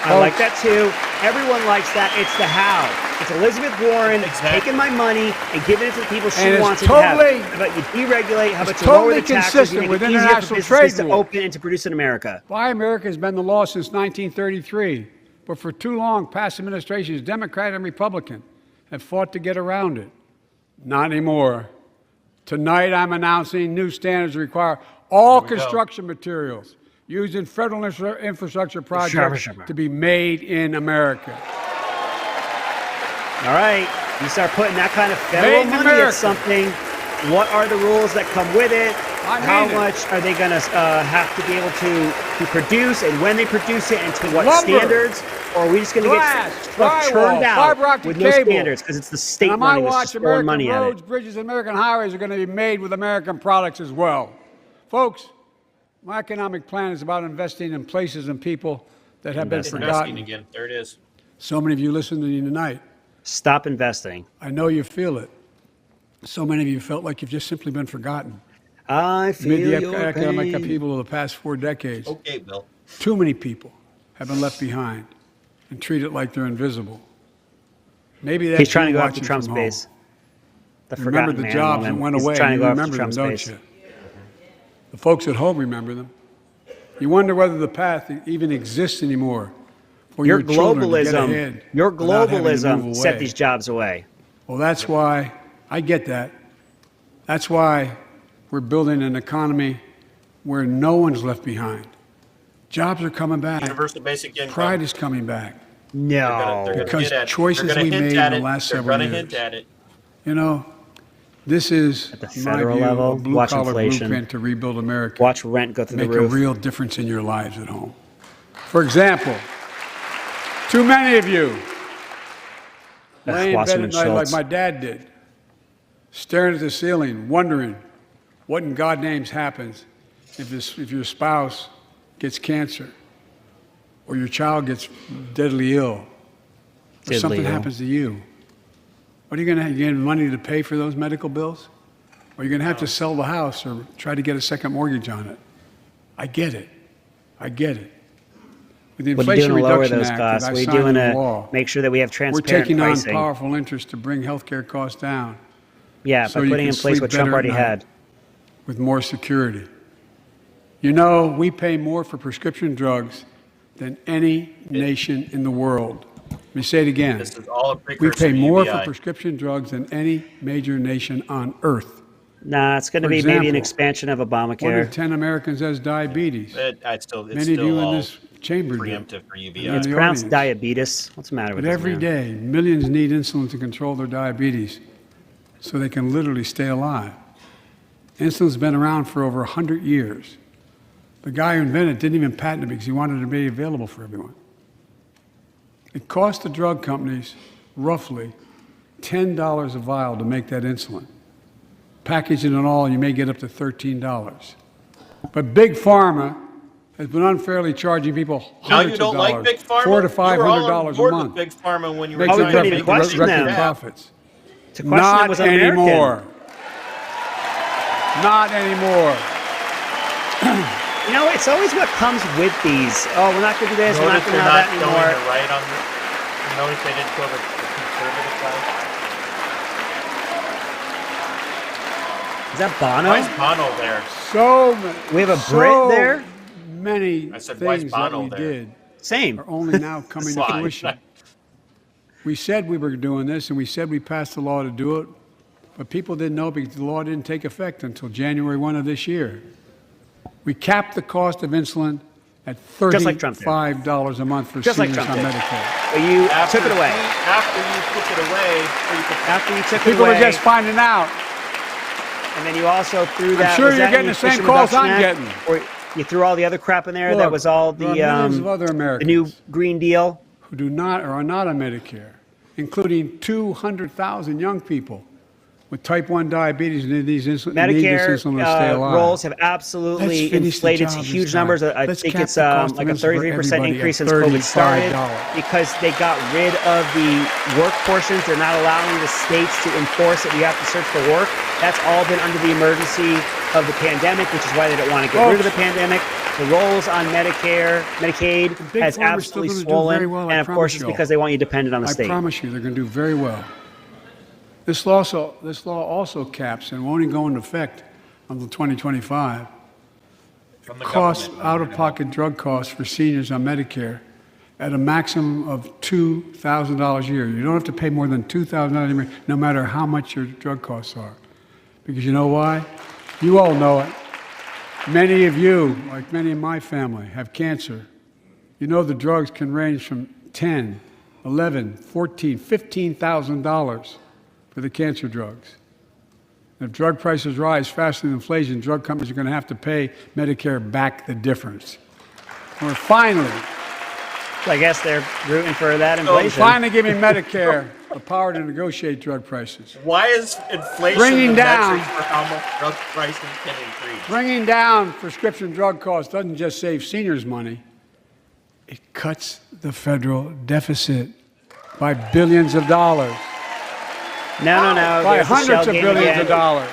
I like that too. Everyone likes that. It's the how. It's Elizabeth Warren Exactly. taking my money and giving it to the people she And it's wants totally- it to have. How about you deregulate? How about it's you lower the totally taxes? consistent You make with it easier for international businesses trade to rules. open and to produce in America. Buy America has been the law since 1933, but for too long, past administrations, Democrat and Republican, have fought to get around it. Not anymore. Tonight, I'm announcing new standards that require all Here we go. construction materials used in federal infrastructure projects Sure. to be made in America. All right. You start putting that kind of federal Made in money America. at something. What are the rules that come with it? I How mean it. much are they going to have to be able to produce, and when they produce it, and to what Lumber. standards? Or are we just going to Glass, get stuff drywall, churned out fiber optic with no cable. standards because it's the state And on my money that's watch, just throwing American money at roads, it? bridges, and American highways are going to be made with American products as well. Folks, my economic plan is about investing in places and people that have been Investing forgotten. again. There it is. So many of you listening to me tonight, Stop investing. I know you feel it. So many of you felt like you've just simply been forgotten. I feel Amid the your economic pain. upheaval of the past 4 decades, Okay, Bill. too many people have been left behind and treated like they're invisible. Maybe that's He's trying to you go after watching Trump's from home. base. The Remember forgotten the man jobs that moment. went He's away. trying to You go after remember them, Trump's don't base. you? The folks at home remember them. You wonder whether the path even exists anymore for Your your children to get globalism, ahead your without having to globalism move set away. these jobs away. Well, that's why I get that. That's why we're building an economy where no one's left behind. Jobs are coming back. Universal basic income. Pride is coming back. No. They're gonna Because get at it. choices They're gonna we hint made at in the it. last They're several gonna hint years. at it. You know, this is, the in my federal view, level, a watch blue-collar inflation. blueprint to rebuild America. Watch rent go through Make the a roof. real difference in your lives at home. For example, too many of you lay in bed Wasserman at night like Schultz. my dad did, staring at the ceiling, wondering what in God's name happens if your spouse gets cancer or your child gets deadly ill or Deadly something ill. happens to you. What are you going to have? You get money to pay for those medical bills? Or you're going to have to sell the house or try to get a second mortgage on it. I get it. I get it. With the What are you Inflation doing to lower Reduction those Act costs? that I What are you signed doing into to law, make sure that we have we're transparent taking on pricing? powerful interest to bring healthcare costs down Yeah, so by you putting can in place sleep what Trump better at already night. had. with more security. You know, we pay more for prescription drugs than any nation in the world. Let me say it again. This is all a We precursor pay to more UBI. for prescription drugs than any major nation on earth. Nah, it's going to For be maybe an example, expansion of 1 in Obamacare. 10 Americans has diabetes. It's Many still of you in all this chamber do. preemptive for UBI. It's It's the pronounced audience. diabetes. What's the matter with But this every man? day, millions need insulin to control their diabetes so they can literally stay alive. Insulin's been around for over 100 years. The guy who invented it didn't even patent it because he wanted it to be available for everyone. It cost the drug companies roughly $10 a vial to make that insulin. Packaging and all, you may get up to $13. But Big Pharma has been unfairly charging people Now hundreds you don't of like dollars, Big Pharma? $400 to You were all on $500 a board with month. Big Pharma when you were Makes we trying couldn't to even make question record them. profits. To question it Not was un-American. anymore. Not anymore. You know, it's always what comes with these. Oh, we're not going to do this. We're not Notice going to they're have not that going anymore. to right on the. Notice they didn't go the conservative side. Is that Bono? Why is Bono there? So many. We have a Brit so there? Many I said, why is things that Bono we there? did Same. are only now coming to Why? fruition. We said we were doing this, and we said we passed the law to do it, but people didn't know because the law didn't take effect until January 1 of this year. We capped the cost of insulin at $35 a month for seniors on Medicare. But you took it away. After you took it away, After you took it People away, are just finding out. and then you also threw that. I'm sure was you're that getting in the same Inflation calls Reduction I'm Act? getting. Or you threw all the other crap in there. That Look, was all there are the millions of other Americans new Green Deal. who do not or are not on Medicare, including 200,000 young people with type 1 diabetes and need these insulin, Medicare to stay alive. rolls have absolutely Let's finish the inflated to job huge this time. numbers. I Let's think cap it's the cost like of a insulin for 33% everybody increase at since COVID started $35. because they got rid of the work portions. They're not allowing the states to enforce that you have to search for work. That's all been under the emergency of the pandemic, which is why they don't want to get rid of the pandemic. The rolls on Medicaid big has pharma's still absolutely gonna do swollen, very well, I and of course promise it's you all. because they want you dependent on the I state. promise you they're going to do very well. This law also caps and won't even go into effect until 2025. from the Costs, government. out-of-pocket drug costs for seniors on Medicare at a maximum of $2,000 a year. You don't have to pay more than $2,000 a year, no matter how much your drug costs are. Because you know why? You all know it. Many of you, like many in my family, have cancer. You know the drugs can range from $10, $11, $14, $15,000 for the cancer drugs. If drug prices rise faster than inflation, drug companies are going to have to pay Medicare back the difference. We're finally So I guess they're rooting for that We're inflation. finally giving Medicare the power to negotiate drug prices. Why is inflation Bringing the down- metric for how much drug prices can increase? Bringing down prescription drug costs doesn't just save seniors money, it cuts the federal deficit by billions of dollars, No. by there's the hundreds shell of game billions again. of dollars.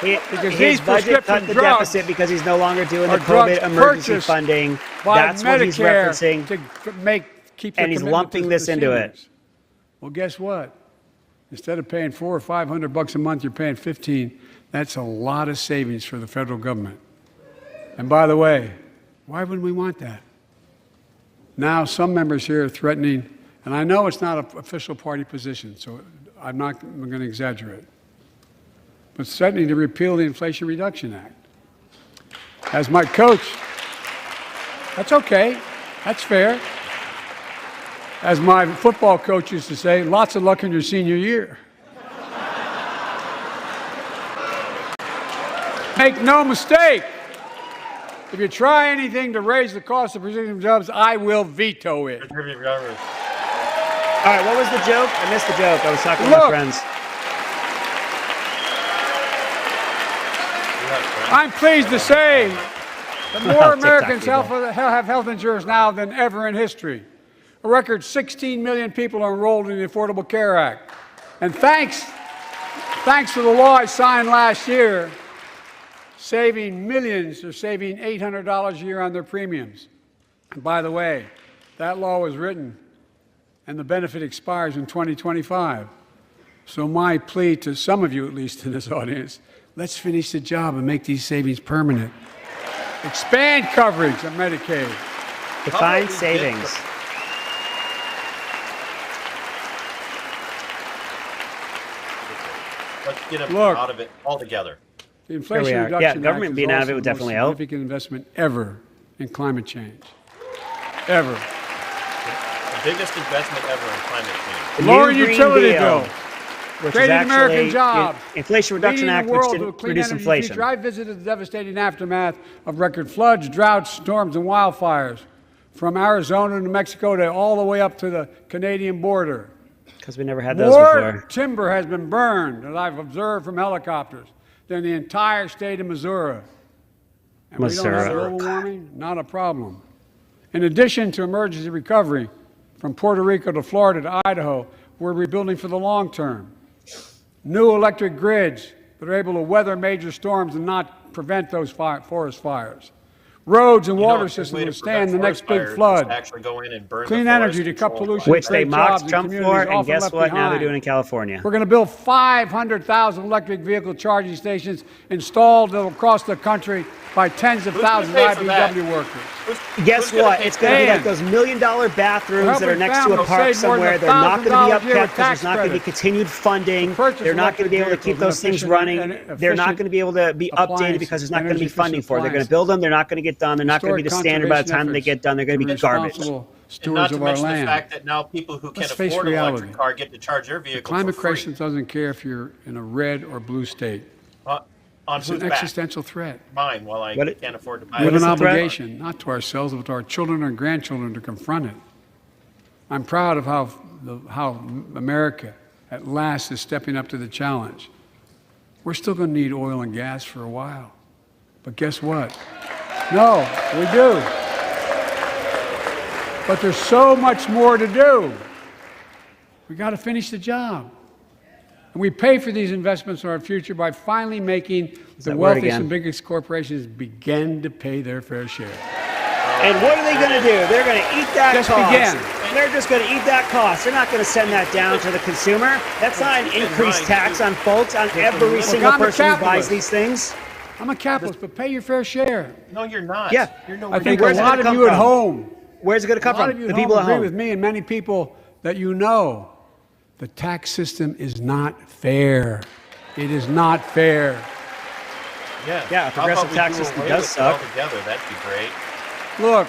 Because these his budget cut prescription the drugs deficit because he's no longer doing the are drugs COVID emergency purchased funding. By That's what he's Medicare referencing. to keep their And he's commitment lumping to this the into it. seniors. Well, guess what? Instead of paying $400 or $500 a month, you're paying $15. That's a lot of savings for the federal government. And by the way, why wouldn't we want that? Now, some members here are threatening, and I know it's not an official party position, so I'm going to exaggerate, but threatening to repeal the Inflation Reduction Act. As my coach, that's okay, that's fair. As my football coach used to say, lots of luck in your senior year. Make no mistake, if you try anything to raise the cost of prescription drugs, I will veto it. All right, what was the joke? I missed the joke. I was talking to my Look. friends. I'm pleased to say that more TikTok Americans people. have health insurance now than ever in history. A record 16 million people are enrolled in the Affordable Care Act. And thanks to the law I signed last year, saving millions are saving $800 a year on their premiums. And by the way, that law was written and the benefit expires in 2025. So my plea to some of you, at least in this audience, let's finish the job and make these savings permanent. Expand coverage of Medicaid. Define savings. Let's get him Look. out of it altogether. The Inflation Here we are. Reduction Yeah, Act government is being out of also it would the most definitely help. significant investment ever in climate change. Ever. The biggest investment ever in climate change. The Lower new Green utility Deal, bill. which is Creating actually American jobs. Inflation Reduction Leading Act, the which world to a didn't clean reduce energy inflation. future. I visited the devastating aftermath of record floods, droughts, storms, and wildfires from Arizona to New Mexico to all the way up to the Canadian border. Because we never had those More before. timber has been burned, as I've observed from helicopters, than the entire state of Missouri. And we don't have Missouri. global warming? Not a problem. In addition to emergency recovery from Puerto Rico to Florida to Idaho, we're rebuilding for the long term. New electric grids that are able to weather major storms and not prevent those forest fires. Roads and You know, water a good systems way to withstand the prevent next forest big fires is flood. to actually go in and burn Clean the energy forest to and cut control pollution. Which they create jobs mocked in Trump communities for, and often guess left what? Now they're behind. doing in California. We're going to build 500,000 electric vehicle charging stations installed across the country by tens of Who's gonna thousands pay of for that? IBEW workers. Guess gonna what? pay It's going to be like And those $1 million bathrooms that are helping next to a families park save more somewhere. than They're not going to be $1,000 up a year kept with because there's tax not going to be credits. continued funding. Purchase They're not going to be able to electric keep those things vehicles running. and They're not efficient going to be able to be updated appliances, because there's not going to be energy-efficient funding for it. They're going to appliances. build them. They're not going to get done. They're not going to be the Historic standard by the time conservation they get done. They're going to be efforts, garbage. responsible And stewards not to of our mention the land. fact that now people who can Let's face afford an reality. electric car get to charge their vehicle Climate for free. crisis doesn't care if you're in a red or blue state. On It's whose an back? existential threat. Mine, while I What it- can't afford to buy We have What an is the threat? obligation, not to ourselves, but to our children and grandchildren to confront it. I'm proud of how America at last is stepping up to the challenge. We're still going to need oil and gas for a while. But guess what? No, we do. But there's so much more to do. We got to finish the job. And we pay for these investments in our future by finally making the that word wealthiest again? and biggest corporations begin to pay their fair share. And what are they going to do? They're going to eat that Just cost. begin. They're just going to eat that cost. They're not going to send that down to the consumer. That's not an increased tax on folks, on every single I'm a person who buys capitalist. these things. I'm a capitalist, but pay your fair share. No, you're not. Yeah. You're I nowhere think near a where's it lot gonna of come you at from? home, Where's it going to come a lot from? of you The at people home at agree home. with me and many people that you know the tax system is not fair. It is not fair. Yeah. Yeah, a How about progressive we tax do system away does with it suck. altogether? That'd be great. Look,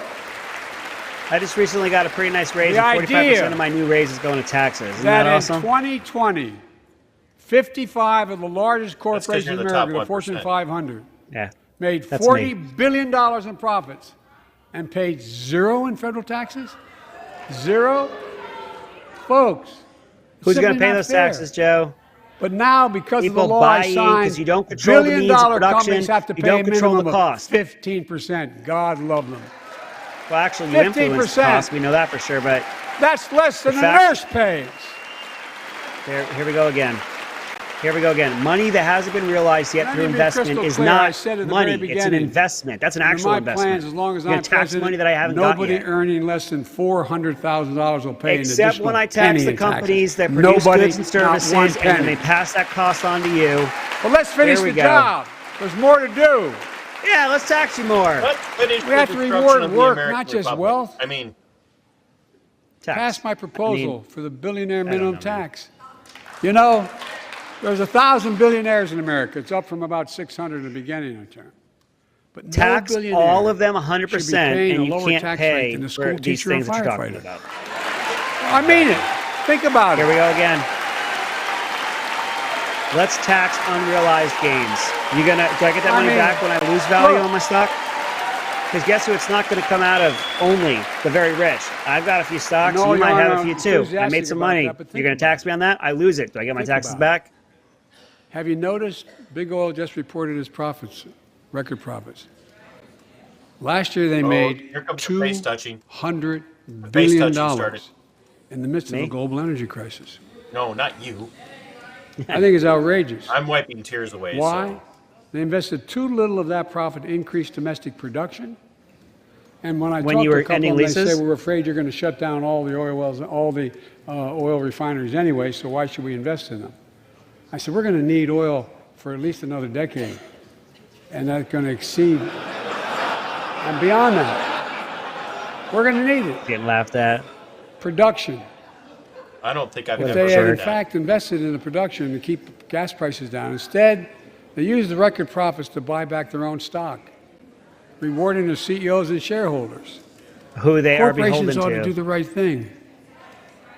I just recently got a pretty nice raise, The and 45% idea of my new raise is going to taxes. Isn't that that in awesome? 2020, 55 of the largest 'cause corporations you're in the top America, the Fortune 1%. 500, Yeah. made That's $40 me. billion in profits and paid zero in federal taxes? Zero? Folks, Who's going to simply pay not those fair. taxes, Joe? But now, because People of the law buy I in signed, 'cause you don't control the means of billion-dollar production, companies have to you pay don't a control the minimum cost. of 15%. God love them. Well, actually, you influence the 15%. cost. We know that for sure, but That's less than The a fact- nurse pays. here we go again. Here we go again. Money that hasn't been realized yet Let through me be investment crystal is clear. I not said at the money. very It's an beginning, investment. That's an Under actual my investment. plans, as long as You're I'm gonna tax president, money that I haven't got nobody yet. earning less than $400,000 will pay an Except additional when I tax penny the in taxes. companies that produce Nobody, goods and not one services, and then penny. they pass that cost on to you. Well, let's finish There we the go. job. There's more to do. Yeah, let's tax you more. Let's finish We have the to destruction reward of the work, American not just Republic. wealth. I mean, Tax. Pass my proposal I mean, for the billionaire don't minimum know, man. tax. You know, there's 1,000 billionaires in America. It's up from about 600 in the beginning of the term. But no tax billionaire all of them should be 100%, paying and a you lower can't tax rate pay than a for school these teacher or things that you're talking firefighter. about. I mean it. Think about Here it. we go again. Let's tax unrealized gains. Do I get that I money mean, back when I lose value look. on my stock? Because guess who? It's not going to come out of only the very rich. I've got a few stocks. No, you might you're have a not few too. I enthusiastic made some about money. that, but think You're going to about tax me on that? I lose it. Do I get my Think taxes about it. back? Have you noticed Big Oil just reported its profits, record profits? Last year they made here comes the face touching. $200 face billion touching started. in the midst of Me? a global energy crisis. No, not you. I think it's outrageous. I'm wiping tears away. Why? So. They invested too little of that profit to increase domestic production. And when I When talk you to were a couple ending of them, they leases? say we're afraid you're going to shut down all the oil wells, all the oil refineries anyway. So why should we invest in them? I said we're going to need oil for at least another decade, and that's going to exceed and beyond that. We're going to need it. Getting laughed at. Production. I don't think I've If ever they had in heard that. fact invested in the production to keep gas prices down, instead they used the record profits to buy back their own stock, rewarding their CEOs and shareholders. Who they are beholden Corporations ought to do to. the right thing.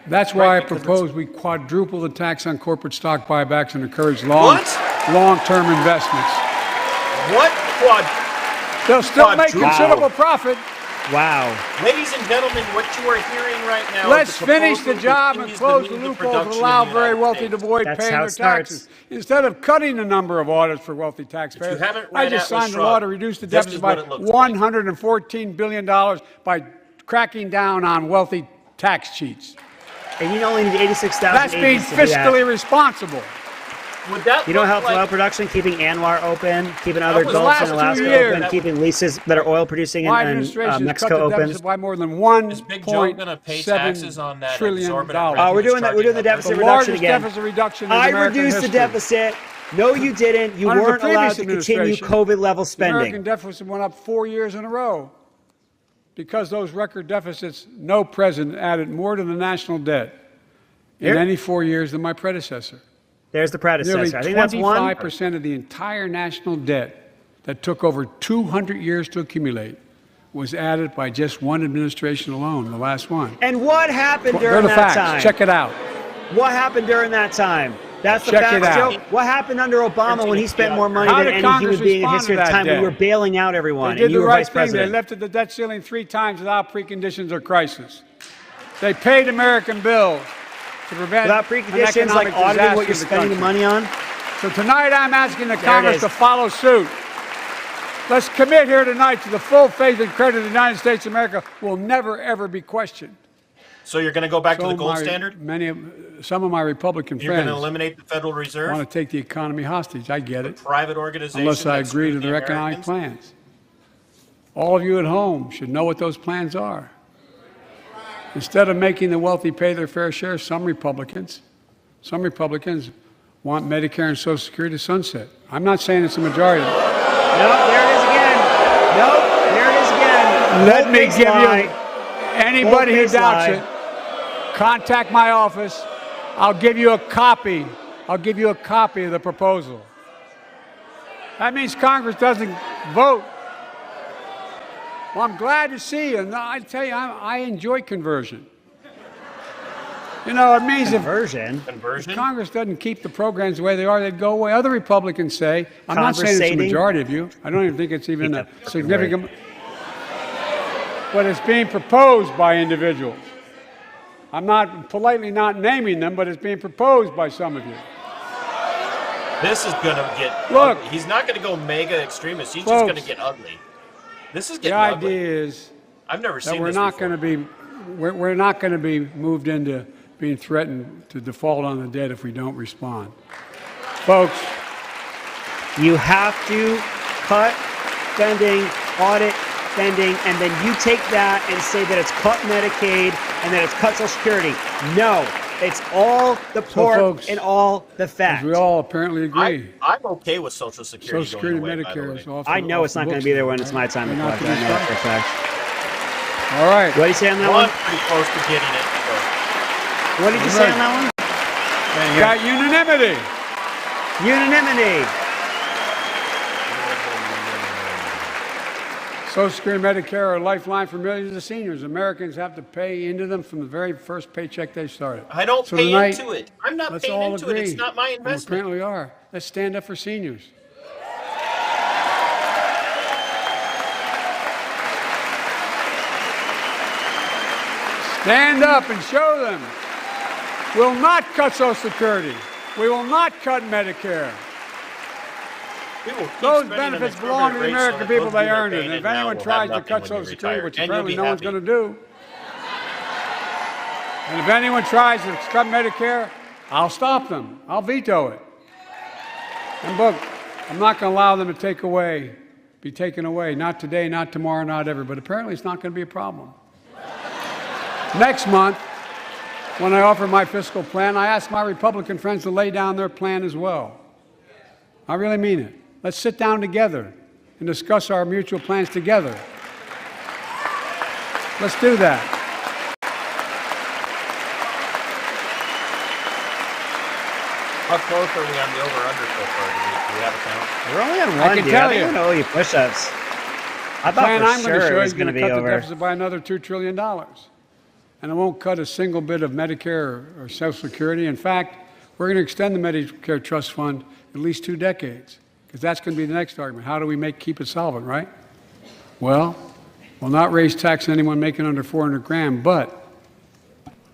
That's why I because propose we quadruple the tax on corporate stock buybacks and encourage What? long-term investments. What? Quad? They'll still make Quadruple. considerable profit. Wow. Ladies and gentlemen, what you are hearing right now. Let's is a finish the proposal job to and increase close the means of loopholes production that in allow the very United wealthy to States. avoid That's paying how their it starts. taxes. Instead of cutting the number of audits for wealthy taxpayers, haven't I read just Atlas signed a law Shrugged, to reduce the this deficit is by what it looks like. $114 billion by cracking down on wealthy tax cheats. And you only need 86,000 That's being agents to do that. fiscally responsible. Would that You know look how helps like, oil production? Keeping Anwar open, keeping other was Gulfs last in 2 Alaska years. open, keeping leases that are oil producing My in administration has cut Mexico the open. deficit by more than Is Big Joe going to pay taxes on $1.7 that trillion. exorbitant Oh, we're revenue doing that. We're doing the charging deficit The reduction largest again. deficit reduction in I American reduced history. the deficit. No, you didn't. You Under the weren't allowed previous to continue administration, COVID level The American spending. deficit went up 4 years in a row. because those record deficits, no president added more to the national debt in Here. any 4 years than my predecessor. There's the predecessor. Nearly I think that's one. 25% of the entire national debt that took over 200 years to accumulate was added by just one administration alone, the last one. And what happened They're during the that facts. time? Check it out. What happened during that time? That's the Check it facts, out. Joe. What happened under Obama when he spent more money How than did any Congress human being in respond history to at the that time? We debt? were bailing out everyone, They did and you the were right vice thing. They president. lifted the debt ceiling 3 times without preconditions or crisis. They paid American bills to prevent Without an preconditions like economic auditing what disaster you're in the spending the country. money on. So tonight I'm asking the it Congress is. to follow suit. Let's commit here tonight to the full faith and credit of the United States of America will never, ever be questioned. So you're going to go back to the gold my- standard? Some of my Republican You're going friends to eliminate the Federal Reserve? want to take the economy hostage. I get it. Private organization? Unless I that agree to screws the their economic Americans? plans. All of you at home should know what those plans are. Instead of making the wealthy pay their fair share, some Republicans want Medicare and Social Security to sunset. I'm not saying it's a majority. No, there it is again. No, there it is again. Let me Bold-faced give lie. you, anybody who Bold-faced doubts lie. it, contact my office. I'll give you a copy. I'll give you a copy of the proposal. That means Congress doesn't vote. Well, I'm glad to see you. And I tell you, I enjoy conversion. You know, it means if Conversion. Conversion? Congress doesn't keep the programs the way they are, they'd go away. Other Republicans say, I'm not saying it's a Conversating. majority of you. I don't even think it's even Hate a that fucking significant. But it's being proposed by individuals. I'm not politely not naming them, but it's being proposed by some of you. This is going to get Look. ugly. He's not going to go mega extremist. He's just Folks. going to get ugly. This is The getting idea ugly. is I've never that seen we're this not before. going to be, we're not going to be moved into being threatened to default on the debt if we don't respond. Folks, You have to cut spending, audit spending, and then you take that and say that it's cut Medicaid and that it's cut Social Security. No, it's all the pork folks, and all the fat. as we all apparently agree, I'm okay with Social Security Social Security going and away, by the Medicare way. is off. I know off it's the not going books to be there now, when it's right? my time to They're not collect. to I be know it for a stopped. fact. All right. What do you say on that Well, one? I'm pretty close to getting it. So. What did you say on that one? Got unanimity. Unanimity. Social Security and Medicare are a lifeline for millions of seniors. Americans have to pay into them from the very first paycheck they started. I don't So pay tonight, into it. I'm not let's paying all into agree. it. It's not my And investment. apparently are. Let's stand up for seniors. Stand up and show them. We'll not cut Social Security. We will not cut Medicare. We will keep Those spending an benefits belong to the appropriate rate American so that people. those They who are earned it. paying And if now anyone will tries have to cut nothing when Social you Security, retire. which And you'll apparently be no one's happy. going to do, and if anyone tries to cut Medicare, I'll stop them. I'll veto it. And look, I'm not going to allow them to be taken away. Not today, not tomorrow, not ever. But apparently it's not going to be a problem. Next month, when I offer my fiscal plan, I ask my Republican friends to lay down their plan as well. I really mean it. Let's sit down together and discuss our mutual plans together. Let's do that. How close are we on the over-under so far? Do we have a count? We're only on one, can dude. tell I you. don't know you push-ups. I The plan thought I'm for going to sure show it you was is going going to to be cut the over. deficit by another $2 trillion. And it won't cut a single bit of Medicare or Social Security. In fact, we're going to extend the Medicare Trust Fund at least 2 decades, because that's going to be the next argument. How do we keep it solvent, right? Well, we'll not raise tax on anyone making under 400 grand, but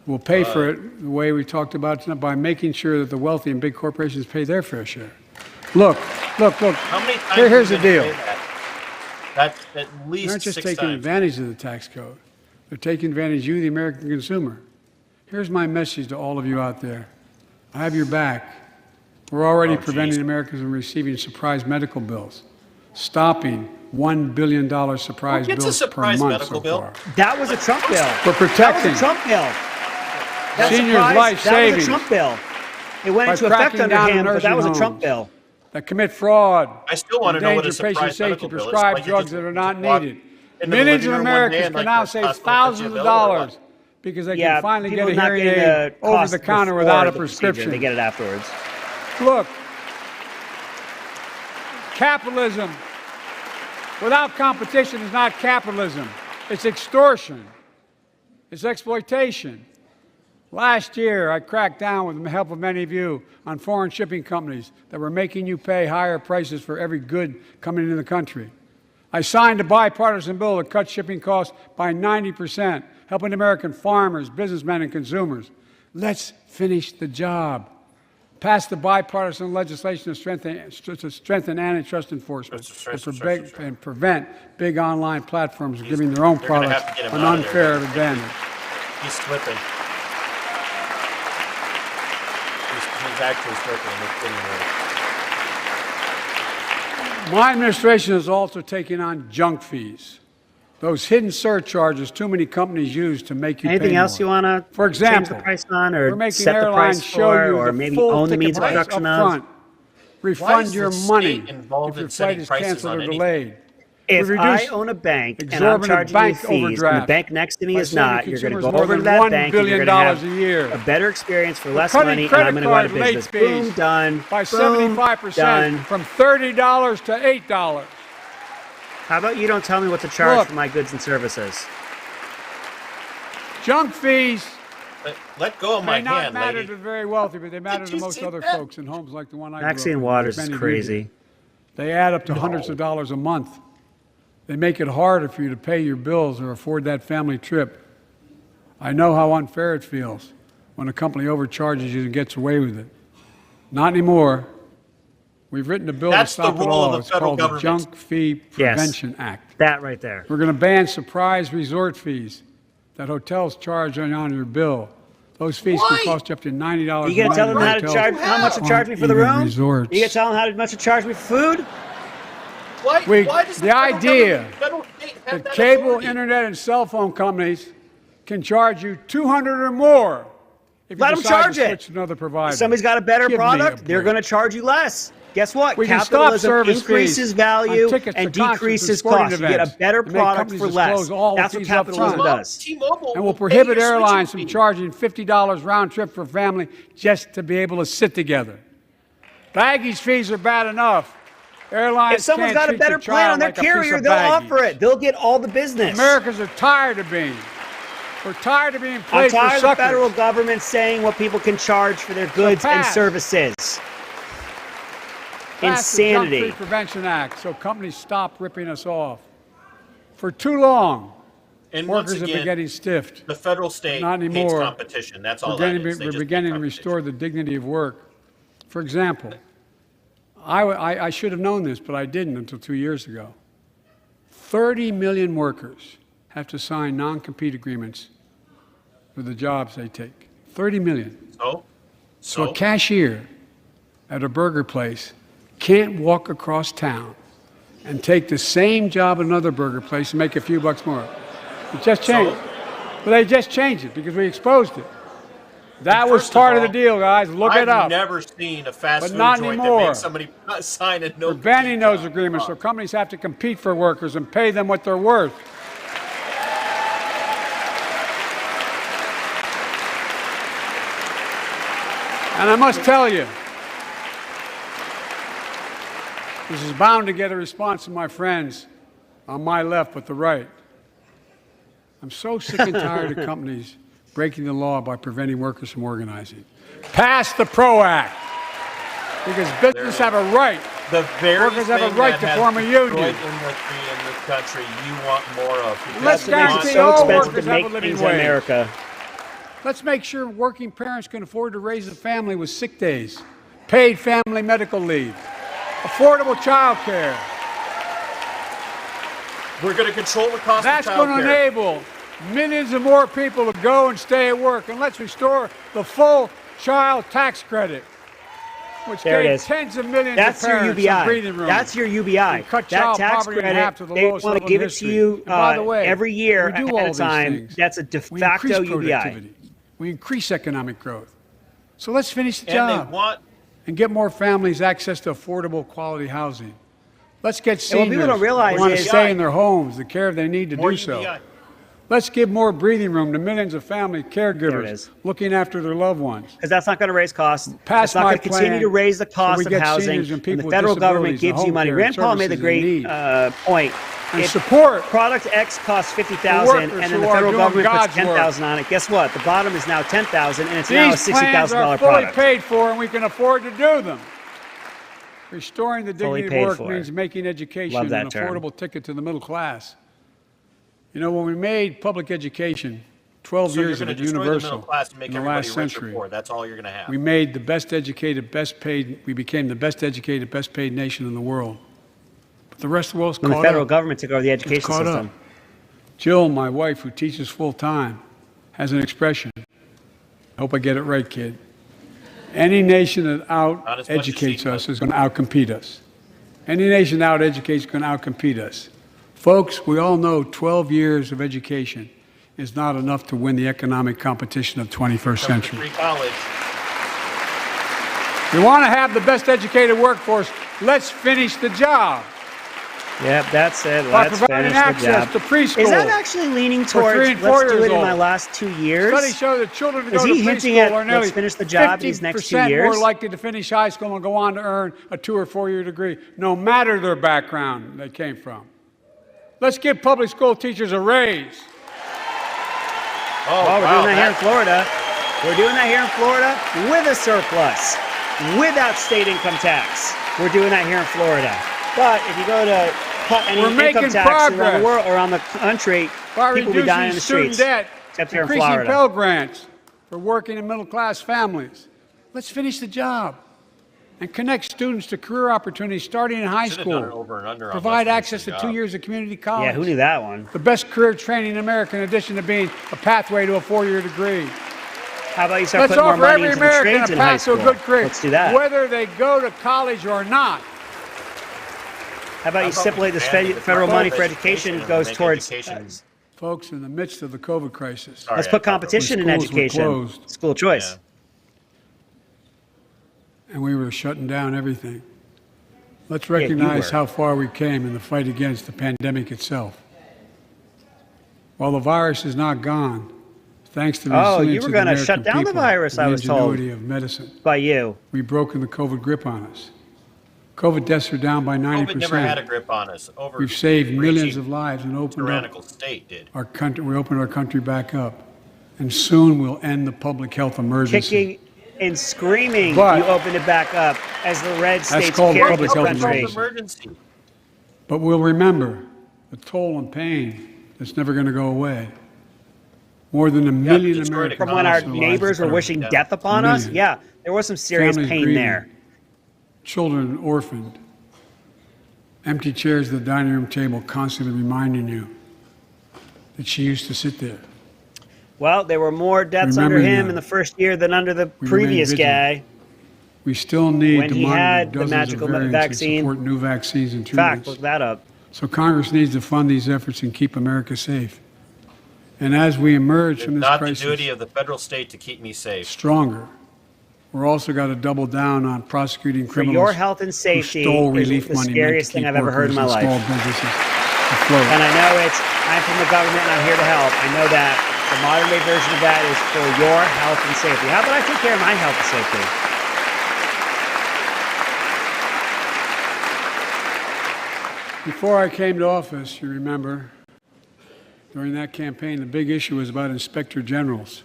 we'll pay for it the way we talked about tonight, by making sure that the wealthy and big corporations pay their fair share. Look. How many times Here's are the you gonna deal. say that? That's at They're least not just 6 taking times. advantage of the tax code. They're taking advantage of you, the American consumer. Here's my message to all of you out there. I have your back. We're already Oh, preventing geez. Americans from receiving surprise medical bills, stopping $1 billion surprise Who gets a bills per surprise month medical so bill? far. That was a Trump bill. We're That was protecting a Trump bill. That Seniors' surprise- life That was savings. a Trump bill. It went By into effect cracking under down on him, but that was a nursing Trump homes. bill. that commit fraud, I still want to know what a endanger patient surprise safety, medical bill is. prescribe Like you drugs just that are not walk- needed, into the Millions living of room one day Americans and, can like, now the save Costco thousands puts of you a bill or what? dollars because they Yeah, can finally people get a not hearing getting aid the over cost the counter before without a the procedure. prescription. They get it afterwards. Look, capitalism without competition is not capitalism. It's extortion. It's exploitation. Last year, I cracked down with the help of many of you on foreign shipping companies that were making you pay higher prices for every good coming into the country. I signed a bipartisan bill that cut shipping costs by 90%, helping American farmers, businessmen, and consumers. Let's finish the job. Pass the bipartisan legislation to strengthen antitrust enforcement and prevent big online platforms from giving their own They're gonna products have to get him an out of there. unfair advantage. He's slipping. He's actually slipping. It's getting worse. My administration is also taking on junk fees, those hidden surcharges too many companies use to make you Anything pay else more. you want to For example, change the price on, we're or making set the airlines price show for, you or the maybe full own the ticket means of price production up of? front. Why Refund is your the money state involved if in your setting flight is prices canceled on or anything? delayed. If We I reduce own a bank and I'm exorbitant charging you bank fees, and the overdraft bank next to me by is saving not, you're going to consumers go more over than to that $1 bank and you're billion going to have a year. a better experience for less Cutting money, and credit I'm going to go out of card late business. fees Boom, done. by Boom, 75% done. from $30 to $8. How about you don't tell me what to charge Look. for my goods and services? Junk fees Let go of my may not hand, matter lady. to the very wealthy, but they matter Did to you most see other that? folks in homes like the one I grew up Maxine in, Waters like is many of you crazy. do. They add up to hundreds of dollars a month. They make it harder for you to pay your bills or afford that family trip. I know how unfair it feels when a company overcharges you and gets away with it. Not anymore. We've written a bill That's to stop the it role of all. the It's federal called the government. Junk Fee Prevention Act. That right there. We're going to ban surprise resort fees that hotels charge on your bill. Those fees Why? can cost you up to $90 You a going to month tell in them how to hotels charge, how much to charge me for the or even room? resorts. You going to tell them how much to charge me for food? Why does The idea federal state have that that cable, authority? internet, and cell phone companies can charge you $200 or more if you Let 'em decide charge to it. switch to another provider. If somebody's got a better Give me product, a they're break. going to charge you less. Guess what? We can stop Capitalism service increases fees value on tickets and to concerts and decreases sporting costs. You get a events better and make product companies for less. disclose all the That's what fees up capitalism front. does. T-Mobile And we'll pay prohibit your switching airlines from fee. charging $50 round trip for a family just to be able to sit together. Baggage fees are bad enough. Airlines If someone's can't got a treat your better plan on child their like a piece carrier, of they'll baggage. offer it. They'll get all the business. Americans are tired of being. We're tired of being I'm played for tired of the suckers. federal government saying what people can charge for their goods and pass. services. Pass the Junk Insanity. Fee Prevention Act so companies stop ripping us off. For too long, And once workers have been again, getting stiffed. the federal state Not hates anymore. competition. That's all We're that beginning, is. They we're just hate beginning to competition. restore the dignity of work. For example, I should have known this, but I didn't until 2 years ago. 30 million workers have to sign non-compete agreements for the jobs they take. 30 million. So a cashier at a burger place can't walk across town and take the same job at another burger place and make a few bucks more. It just changed. But they just changed it because we exposed it. That was First of part of all, the deal, guys. Look it up. I've never seen a fast But food not joint anymore. that makes somebody sign a no. We're banning those agreements so companies have to compete for workers and pay them what they're worth. And I must tell you, this is bound to get a response from my friends on my left but the right. I'm so sick and tired of companies breaking the law by preventing workers from organizing. Pass the PRO Act, because businesses have a right. The very Workers have a thing right that to has form a destroyed union. industry in this country, you want more of. because Let's you It makes want- it guarantee so all expensive workers to have a make living things in wage. America. Let's make sure working parents can afford to raise a family with sick days, paid family medical leave, affordable child care. We're going to control the cost That's of going child to care. enable millions of more people to go and stay at work. And let's restore the full child tax credit, which There it gave is. tens of millions That's of your parents UBI. some breathing room. That's your UBI. And cut That child tax poverty in half to credit, the they lowest want level to in give it to history. you And by the way, every year we do ahead all of these time. things. That's a de We facto increase UBI. productivity. We increase economic growth. So let's finish the And job they want and get more families access to affordable, quality housing. Let's get And seniors what people don't realize who want to is- stay in their homes, the care they need to More do so. UBI. Let's give more breathing room to millions of family There it caregivers is. looking after their loved ones. Because that's not going to raise costs. Pass It's not my going to continue plan to raise the so cost we of get housing. seniors and And people the with federal government disabilities the gives you home money. care Rand Paul made the services they great need. point. And If support product X costs the $50,000, workers and then who the are federal doing government puts God's work. $10,000 on it. Guess what? The bottom is now $10,000, and it's now a These plans $60,000 are fully product. paid for, and we can afford to do them. Restoring the Fully dignity paid of work for. means making education Love an that term. affordable ticket to the middle class. You know, when we made public education 12 So you're years going of to it destroy the middle universal class and make in the everybody last rich or century, poor. That's all you're going to have. we made the best educated, best paid, we became the best educated, best paid nation in the world. But the rest of the world's When the caught federal up. government took over the It's education caught system. up. Jill, my wife, who teaches full time, has an expression. I hope I get it right, kid. Any nation that Not as much as out-educates she us does. is going to out-compete us. Any nation that out-educates is going to out-compete us. Folks, we all know 12 years of education is not enough to win the economic competition of 21st Come to century. free college. We want to have the best educated workforce. Let's finish the job. Yep, that's it. By Let's providing finish the access job. to preschool. Is that actually leaning For towards 3 and 4 let's do years it in my old. last 2 years? Studies show that children who Is go to he hinting preschool at, are nearly let's finish the job these next 2 50% years? more likely to finish high school and go on to earn a 2 or 4 year degree, no matter their background they came from. Let's give public school teachers a raise. Oh, Well, we're wow. doing that here in Florida. We're doing that here in Florida with a surplus, without state income tax. We're doing that here in Florida. But if you go to cut any We're income making tax around progress. the world, around the country, By people will be dying in reducing the student streets. debt, Except here in increasing Florida. Pell Grants for working and middle class families. Let's finish the job and connect students to career opportunities starting in high Should have done it school. over and under on Provide let's access to finish the 2 job. years of community college. Yeah, who knew that one? The best career training in America, in addition to being a pathway to a 4-year degree. How about you start Let's putting more offer money every into the American trades a in high path to a school? good career, Let's do that. whether they go to college or not. How about you How about stipulate we this expand the federal Department money of for Education education and goes make towards education- Folks, in the midst of the COVID crisis, Sorry, let's I put thought- competition in When schools were education. closed. School choice. and we were shutting down everything, let's you recognize were. how far we came in the fight against the pandemic itself. While the virus is not gone, thanks to the Oh, you resilience were of the gonna American shut down the people virus, and I the was told. ingenuity of medicine, By you. we've broken the COVID grip on us. COVID deaths are down by 90%. COVID never had a grip on us. Over We've saved millions reaching of lives and opened up tyrannical state did. our country. We opened our country back up, and soon we'll end the public health emergency. Kicking and screaming, But- you opened it back up as the red states called carried public this health country. Emergency. But we'll remember the toll and pain that's never going to go away. More than a million destroyed Americans. From when our lost their lives neighbors were to wishing Yeah. death upon us? Million. Yeah, there was some serious Families pain grieving. there. Children orphaned. Empty chairs at the dining room table constantly reminding you that she used to sit there. Well, there were more deaths under Remembering him that. in the first year than under the We previous remain guy. We still need When to he monitor had the dozens magical of variants vaccine. and support new vaccines and In fact, treatments. look that up. So Congress needs to fund these efforts and keep America safe. And as we emerge It's from this not the crisis duty of the federal state to keep me safe. stronger, we're also got to double down on prosecuting For criminals your health and who safety stole is relief the money meant scariest to thing keep I've ever heard in my workers and life. small businesses afloat. And I know I'm from the government and I'm here to help. I know that the modern day version of that is for your health and safety. How about I take care of my health and safety? Before I came to office, you remember, during that campaign, the big issue was about inspector generals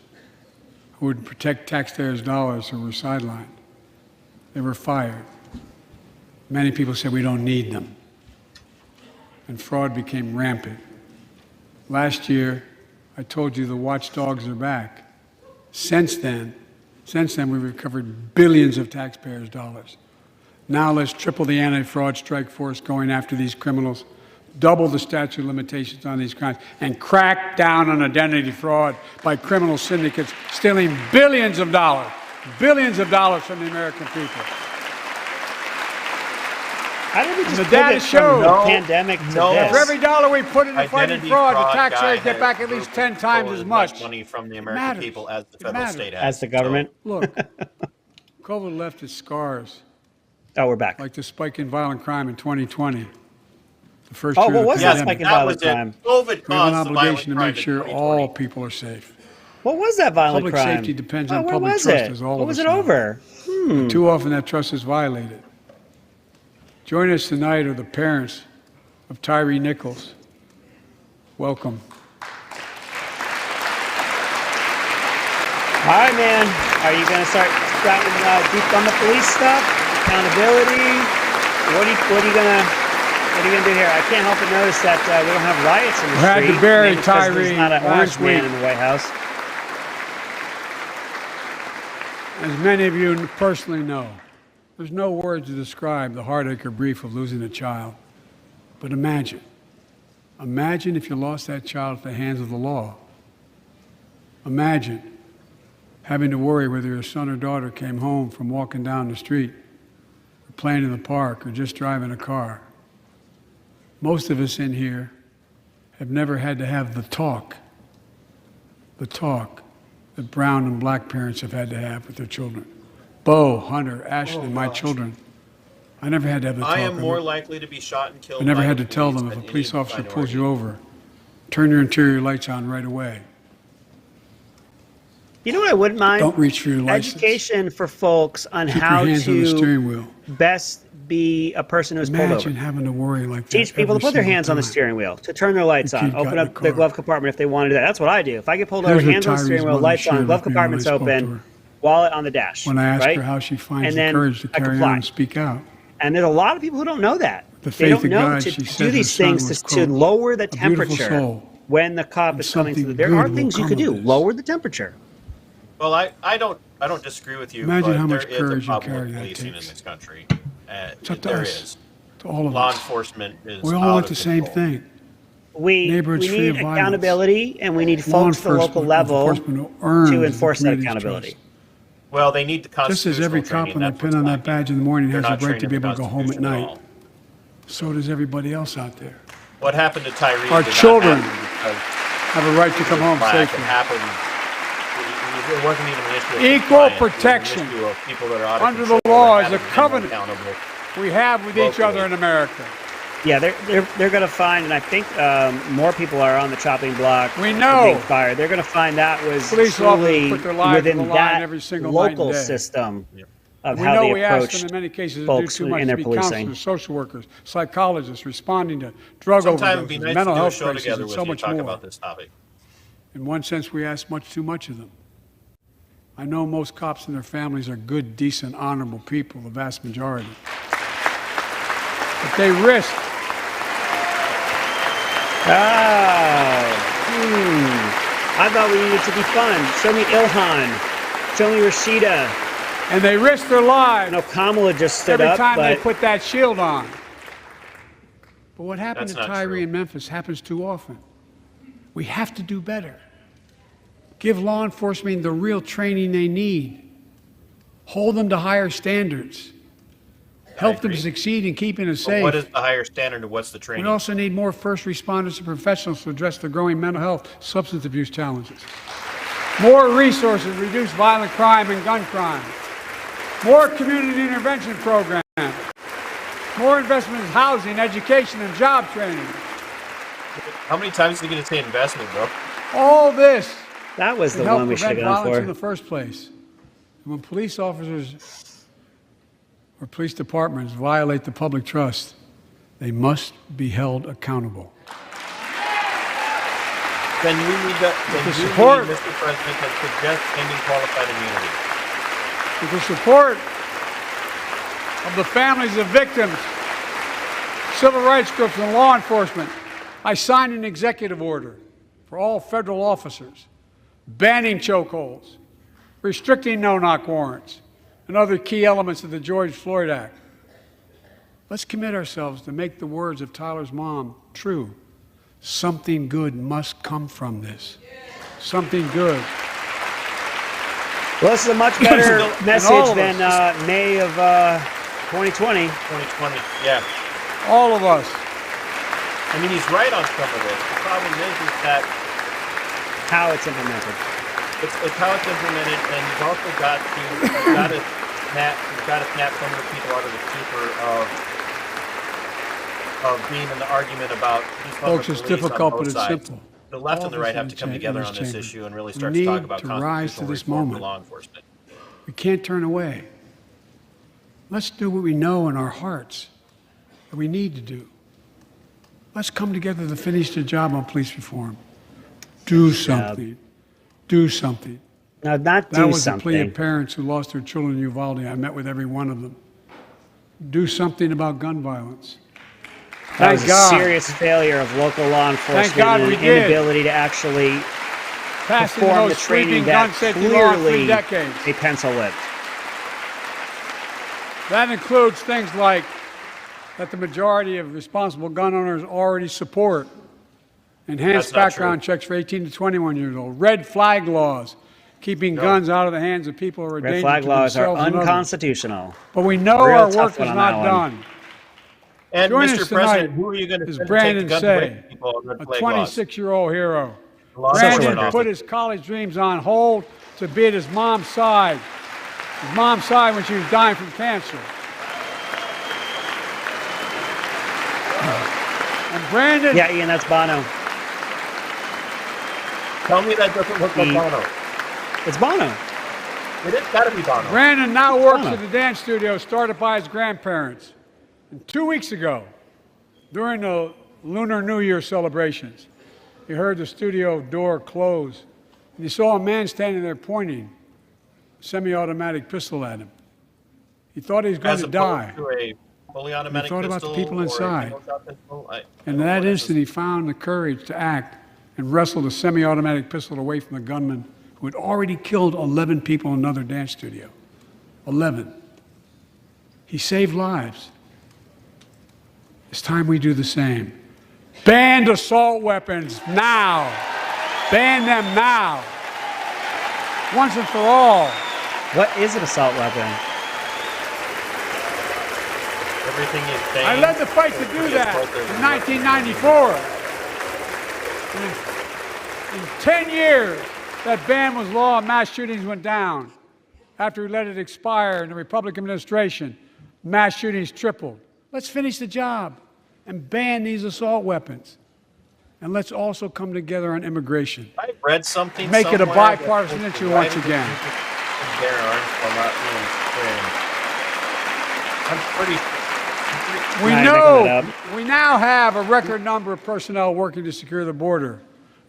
who would protect taxpayers' dollars who were sidelined. They were fired. Many people said we don't need them. And fraud became rampant. Last year, I told you the watchdogs are back. Since then, we've recovered billions of taxpayers' dollars. Now let's triple the anti-fraud strike force going after these criminals, double the statute of limitations on these crimes, and crack down on identity fraud by criminal syndicates stealing billions of dollars from the American people. How did we just the data pivot shows- from the No, pandemic to no. this? For every dollar we put into fighting Identity fraud, the fraud taxpayers guy get has back at least 10 times stole as much. money from the It American matters. people as the It federal matters. state has. As the government? Look, COVID left its scars, Oh, we're back. like the spike in violent crime in 2020, the first Oh, year what of the was that pandemic. spike in that violent was it. crime? COVID We have an caused the violent obligation to crime make in sure 2020. all people are safe. What was that violent Public crime? safety depends Oh, on where public was trust, it? as all What of was us it know. over? Too often that trust is violated. Joining us tonight are the parents of Tyree Nichols. Welcome. All right, man. Are you going to start starting deep on the police stuff? Accountability? What are you gonna do here? I can't help but notice that we don't have riots in the We had to street. bury Maybe it's 'cause Tyree There's not an last orange man week. in the White House. As many of you personally know, there's no words to describe the heartache or grief of losing a child. But imagine if you lost that child at the hands of the law. Imagine having to worry whether your son or daughter came home from walking down the street, or playing in the park, or just driving a car. Most of us in here have never had to have the talk that brown and black parents have had to have with their children. Bo, Hunter, Ashton, my children. I never had to have the talk. I am more likely to be shot and killed. I never by had the to tell police them if than a police any officer minority. pulls you over, turn your interior lights on right away. You know what I wouldn't mind? Don't reach for your license. Education for folks on Keep how your hands on the to steering wheel. best be a person who's pulled Imagine over. having to worry like that. Teach people to every put their single hands on the time. steering wheel, to turn their lights The on, kid got open in up the the car. glove compartment if they want to do that. That's what I do. If I get pulled Here's over, what hands on the Tyree's steering wheel, mother lights shared on, with glove me when I compartment's spoke to open, her. wallet on the dash. When I asked right? her how she finds And the then courage to I carry comply. on and speak out. And there's a lot of people who don't know that. The They faith don't of know God, to she do said her these son things was, to quote, lower the "a beautiful temperature soul, when the cop and is coming to something there good are will things you come could of do. this." Lower the temperature. Well, I don't disagree with you. Imagine but how there much is courage a and problem carry with that policing in takes. this country. It's up to There us, is. to all of Law us. enforcement is We all out want of the same control. thing. We Neighborhoods free need of violence. accountability, and we need Law folks at the local level enforcement will earn to the enforce that community's accountability. trust. Well, they need the Just constitutional as every cop training. with that That's pin what's on that lacking. badge in the morning They're has not the right to trained be in the able to go home at Constitution night. all. So does everybody else out there. What happened to Tyree? Our did not children happen because have a right to come home black. It safely. happened. It wasn't even an issue of Equal compliance. It was an protection issue of people that are out of under the control law that is a haven't been covenant accountable. we have with each Locally. other in America. Yeah, they're going to find, and I think more people are on the chopping block. We for know. being fired. They're going to find that was Police truly officers put their lives on within the line that every single night and local day. system of We how know they we ask them approached in many cases to do folks too much in to their be policing. counselors, social workers, psychologists, responding to drug Sometime it'd be overdoses, nice to mental do a health show crises, together and with so you much talk more. about this topic. In one sense, we ask much too much of them. I know most cops and their families are good, decent, honorable people, the vast majority. But they risk. I thought we needed to be fun. Show me Ilhan. Show me Rashida. And they risk their lives I know Kamala just stood every up, time they but put that shield on. But what happened That's to not Tyree true. in Memphis happens too often. We have to do better. Give law enforcement the real training they need. Hold them to higher standards. Help them agree. succeed in keeping us But safe. what is the higher standard and what's the training? We also need more first responders and professionals to address the growing mental health, substance abuse challenges. More resources to reduce violent crime and gun crime. More community intervention programs. More investment in housing, education, and job training. How many times are you going to say investment, bro? All this that was to the help one we should have prevent gone violence in the for. first place. And when police officers or police departments violate the public trust, they must be held accountable. Then you need support- Mr. President, to suggest ending qualified immunity. With the support of the families of victims, civil rights groups, and law enforcement, I signed an executive order for all federal officers banning chokeholds, restricting no-knock warrants, and other key elements of the George Floyd Act. Let's commit ourselves to make the words of Tyler's mom true. Something good must come from this. Something good. Well, this is a much better And all message of than May of 2020. 2020, yeah. All of us. I mean, he's right on some of this. The problem is that How it's implemented. it's how it's implemented, and you've also got to snap some of the people out of the stupor of of being in the argument about Folks, it's difficult, but it's simple. The left All and the of us right in have to come together on this chamber, issue and really we start to talk need about to rise to constitutional this reform for moment. law enforcement. We can't turn away. Let's do what we know in our hearts that we need to do. Let's come together to finish the job on police reform. Do something. Do something. No, not That do was the plea something. of parents who lost their children in Uvalde. I met with every one of them. Do something about gun violence. That was Thank a God. serious failure of local law enforcement God and we an did. inability to actually Passing the perform the most training sweeping that gun safety law in 3 clearly decades. a pencil whipped. That includes things like that the majority of responsible gun owners already support. Enhanced That's not background true. checks for 18 to 21 years old. Red flag laws, keeping guns out of the hands of people who are a Red danger flag to laws are themselves and others. unconstitutional. But we know Real our tough work one is on not that one. done. And Joining Mr. us President, tonight who are you going to is send to take Brandon the gun Say, away from people on red a flag laws? 26-year-old hero. Law Social Brandon worker. put his college dreams on hold to be at his mom's side. His mom's side when she was dying from cancer. And Brandon, Yeah, Ian, that's Bono. Tell me that doesn't look like Bono. It's Bono. It has got to be Bono. Brandon now works Bono. at the dance studio started by his grandparents. And 2 weeks ago, during the Lunar New Year celebrations, he heard the studio door close, and he saw a man standing there pointing a semi-automatic pistol at him. He thought he was going As to opposed die. to a fully automatic thought about the pistol people or a inside. single-shot pistol. I And don't in know that what it is. instant, he found the courage to act and wrestled a semi-automatic pistol away from the gunman who had already killed 11 people in another dance studio. 11. He saved lives. It's time we do the same. Ban assault weapons now. Ban them now. Once and for all. What is an assault weapon? Everything is saying. I led the fight to do that in 1994. In 10 years, that ban was law and mass shootings went down. After we let it expire in the Republican administration, mass shootings tripled. Let's finish the job and ban these assault weapons. And let's also come together on immigration. I read something. Make it a somewhere that bipartisan says issue the once right again. Their arms will not be infringed. I'm pretty. We Nah, you're know making it we now have a record number of personnel working to secure the border,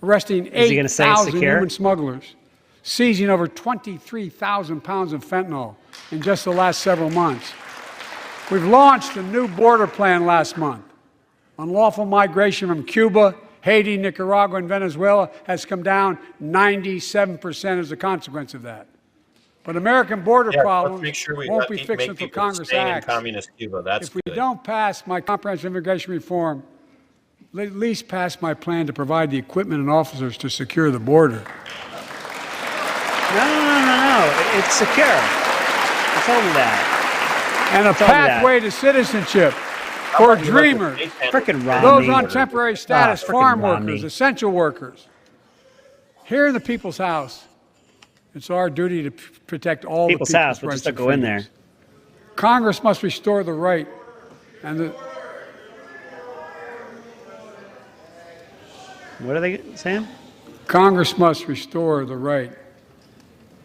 arresting Is he gonna say it's 8,000 secure? human smugglers, seizing over 23,000 pounds of fentanyl in just the last several months. We've launched a new border plan last month. Unlawful migration from Cuba, Haiti, Nicaragua, and Venezuela has come down 97% as a consequence of that. But American border Yeah, let's problems make sure we won't be make fixed until people Congress stay in acts. communist Cuba. That's If we good. don't pass my comprehensive immigration reform, at least pass my plan to provide the equipment and officers to secure the border. No. It's secure. I told you that. And a Tell me that. pathway to citizenship How for about you let the dreamers, state handle Frickin' it? Romney. those on temporary status, frickin' farm Romney. workers, essential workers. Here in the People's House, it's our duty to protect all People's the House, people's we'll rights just and go in there. freedoms. Congress must restore the right and the What are they saying? Congress must restore the right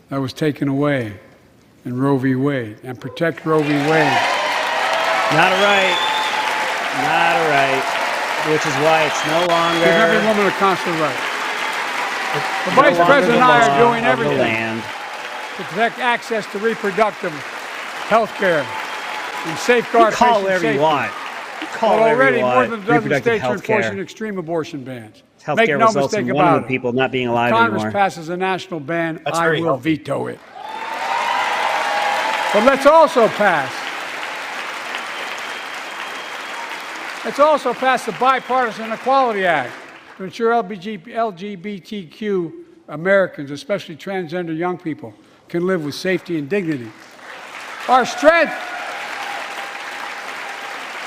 that was taken away in Roe v. Wade and protect Roe v. Wade. Not a right. Not a right. Which is why it's no longer. Give every woman a constitutional right. The no Vice longer President and the I law are doing of the everything land. to protect access to reproductive health care and You safeguard call patient whatever safety. you want. You call But whatever already you more want. than a dozen Reproductive states are health enforcing care. extreme abortion bans. Health Make care no results mistake in one of about the it. people not being alive Congress anymore. passes a national ban, That's I very will healthy. veto it. But let's also pass the Bipartisan Equality Act to ensure LGBTQ Americans, especially transgender young people, can live with safety and dignity. Our strength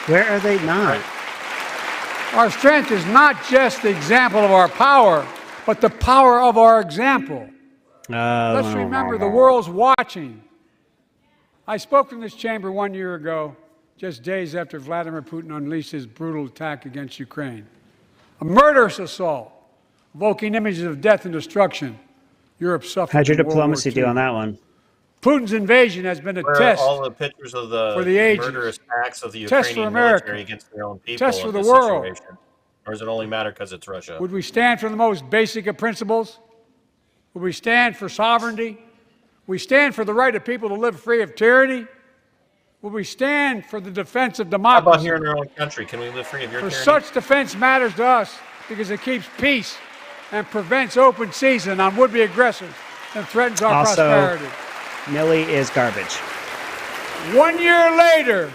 Where are they not? is not just the example of our power, but the power of our example. Let's remember the world's watching. I spoke in this chamber 1 year ago just days after Vladimir Putin unleashed his brutal attack against Ukraine. A murderous assault, evoking images of death and destruction. Europe suffered. How'd your in World War diplomacy do II. on that one? Putin's invasion has been a Where are test all the pictures of the, for the ages. murderous acts of the Test for Ukrainian America. military against their own people? Test for in the this world. situation? Or does it only matter because it's Russia? Would we stand for the most basic of principles? Would we stand for sovereignty? Would we stand for the right of people to live free of tyranny? Would we stand for the defense of How democracy? about here in our own country? Can we live free of your For tyranny? such defense matters to us because it keeps peace and prevents open season on would-be aggressors and threatens our Also, prosperity. Millie is garbage. 1 year later,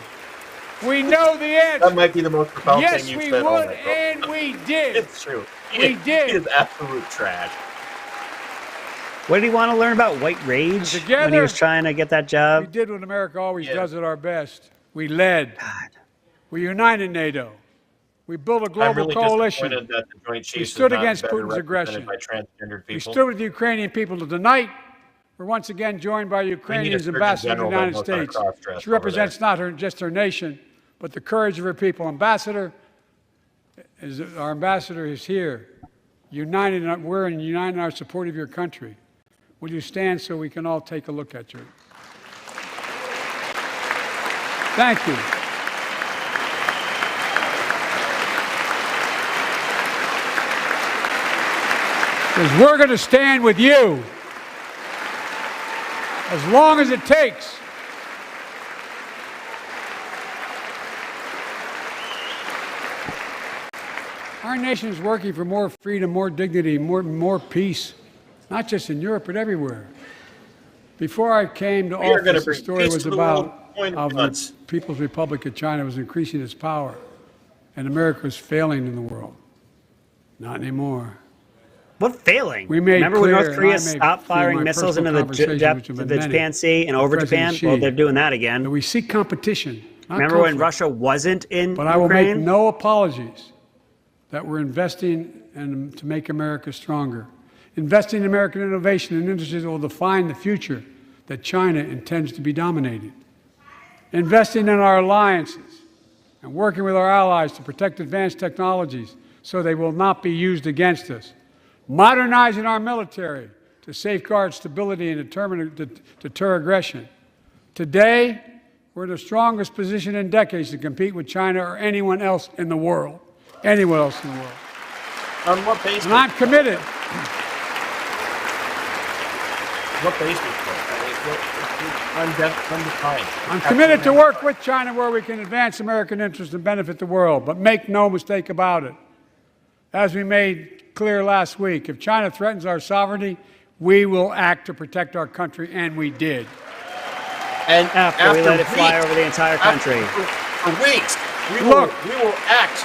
we know the That answer. might be the most profound Yes, thing you've we said all would, night, bro. and we did. It's true. We did. He is absolute trash. What did he want to learn about white rage when he Together- was trying to get that We job? did what America always Yeah. does at our best. We led. God. We united NATO. We built a I'm global really coalition. disappointed that the Joint Chiefs stood is not against better Putin's represented aggression. by transgendered We people. stood with the Ukrainian people. Tonight, we're once again joined by Ukraine's Surgeon ambassador to the General United that knows how to States. cross-dress She over represents not just her nation, but the courage of her people. Our ambassador is here, united. We're united in our support of your country. Will you stand so we can all take a look at you? Thank you. Because we're going to stand with you as long as it takes. Our nation is working for more freedom, more dignity, more peace, not just in Europe, but everywhere. Before I came to We are gonna office, the bring story peace was to the world, about point how of the guns. People's Republic of China was increasing its power, and America was failing in the world. Not anymore. What failing? We made Remember when clear, North and Korea I made stopped clear firing my missiles into personal the conversations, which have the been many, Japan Sea and over President Japan? Xi, Well, they're doing that that again. we seek competition. Not Remember when conflict. Russia wasn't in But I will make Ukraine? no apologies that we're investing to make America stronger. Investing in American innovation and industries that will define the future that China intends to be dominating. Investing in our alliances and working with our allies to protect advanced technologies so they will not be used against us. Modernizing our military to safeguard stability and deter aggression. Today, we're in the strongest position in decades to compete with China or anyone else in the world. Anyone else in the world. On what basis? And I'm committed. What basis, bro? Undefined. I'm committed to work with China where we can advance American interests and benefit the world. But make no mistake about it. As we made clear last week, if China threatens our sovereignty, we will act to protect our country, and we did. And After we let it fly weeks- over the entire country. For weeks, we Look. will act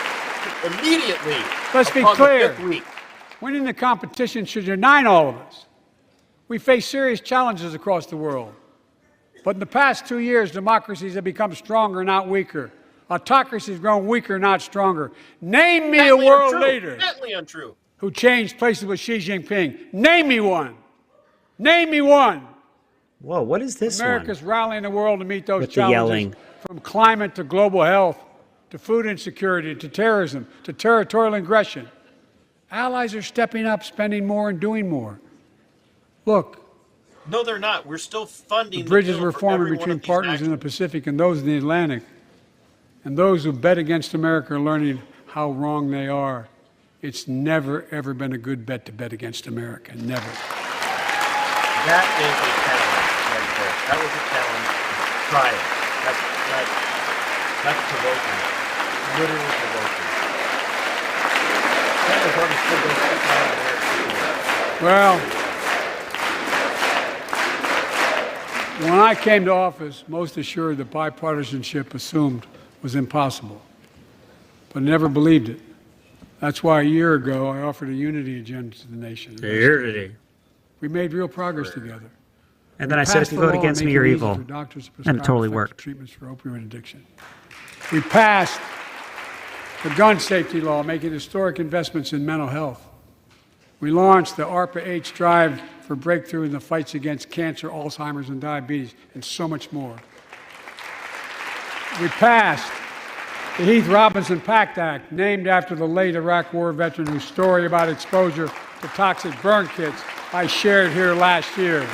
immediately. Let's be upon the clear. fifth week. Winning the competition should unite all of us. We face serious challenges across the world. But in the past 2 years, democracies have become stronger, not weaker. Autocracies have grown weaker, not stronger. Name me a Patently world untrue. leader Patently untrue. who changed places with Xi Jinping. Name me one. Name me one. Whoa, what is this America's one? rallying the world to meet those With the challenges. yelling. From climate to global health, to food insecurity, to terrorism, to territorial aggression. Allies are stepping up, spending more, and doing more. Look, No, they're not. We're still funding the bridges bill we're for forming every one between of these partners in the actions. Pacific and those in the Atlantic. And those who bet against America are learning how wrong they are. It's never, ever been a good bet to bet against America. Never. That is a challenge right there. That was a challenge. Try it. That's provoking. Literally provoking. China's already stood those people out of America. Well, when I came to office, most assured that bipartisanship assumed was impossible, but never believed it. That's why a year ago I offered a unity agenda to the nation. We made real progress together. And then I said, if you vote against me, you're evil. And it totally worked. Treatments for opioid addiction. We passed the gun safety law, making historic investments in mental health. We launched the ARPA-H drive for breakthrough in the fights against cancer, Alzheimer's, and diabetes, and so much more. we passed the Heath Robinson PACT Act, named after the late Iraq War veteran whose story about exposure to toxic burn kits I shared here last year.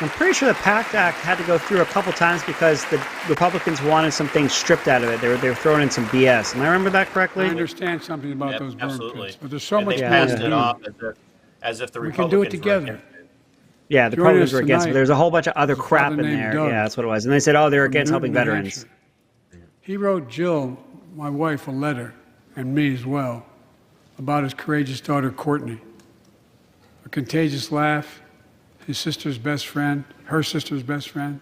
I'm pretty sure the PACT Act had to go through a couple times because the Republicans wanted some things stripped out of it. They were throwing in some BS. Am I remember that correctly? I understand something about Yep, those burn absolutely. pits, but there's so And much they more passed to it do. off as if the We Republicans can do it were together. against it. Yeah, the Join Republicans us were against it. tonight. But there's a whole bunch of other There's a crap father in named there. Doug Yeah, that's what it was. And they said, oh, they're from against helping Newton, New veterans. Hampshire. He wrote Jill, my wife, a letter, and me as well, about his courageous daughter, Courtney. A contagious laugh, his sister's best friend, her sister's best friend.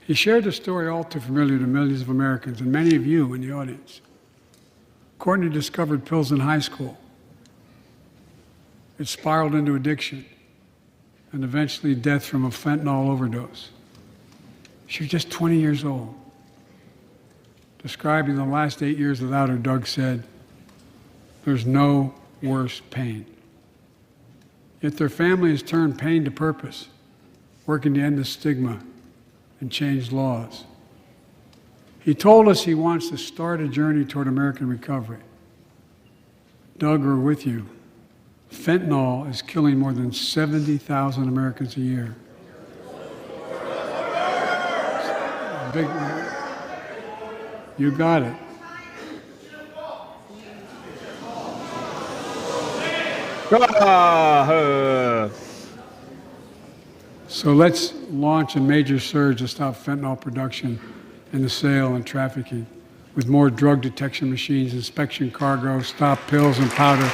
He shared a story all too familiar to millions of Americans and many of you in the audience. Courtney discovered pills in high school. It spiraled into addiction and eventually death from a fentanyl overdose. She was just 20 years old. Describing the last 8 years without her, Doug said, "There's no worse pain." Yet their family has turned pain to purpose, working to end the stigma and change laws. He told us he wants to start a journey toward American recovery. Doug, we're with you. Fentanyl is killing more than 70,000 Americans a year. Big, you got it. So let's launch a major surge to stop fentanyl production and the sale and trafficking with more drug detection machines, inspection cargo, stop pills and powder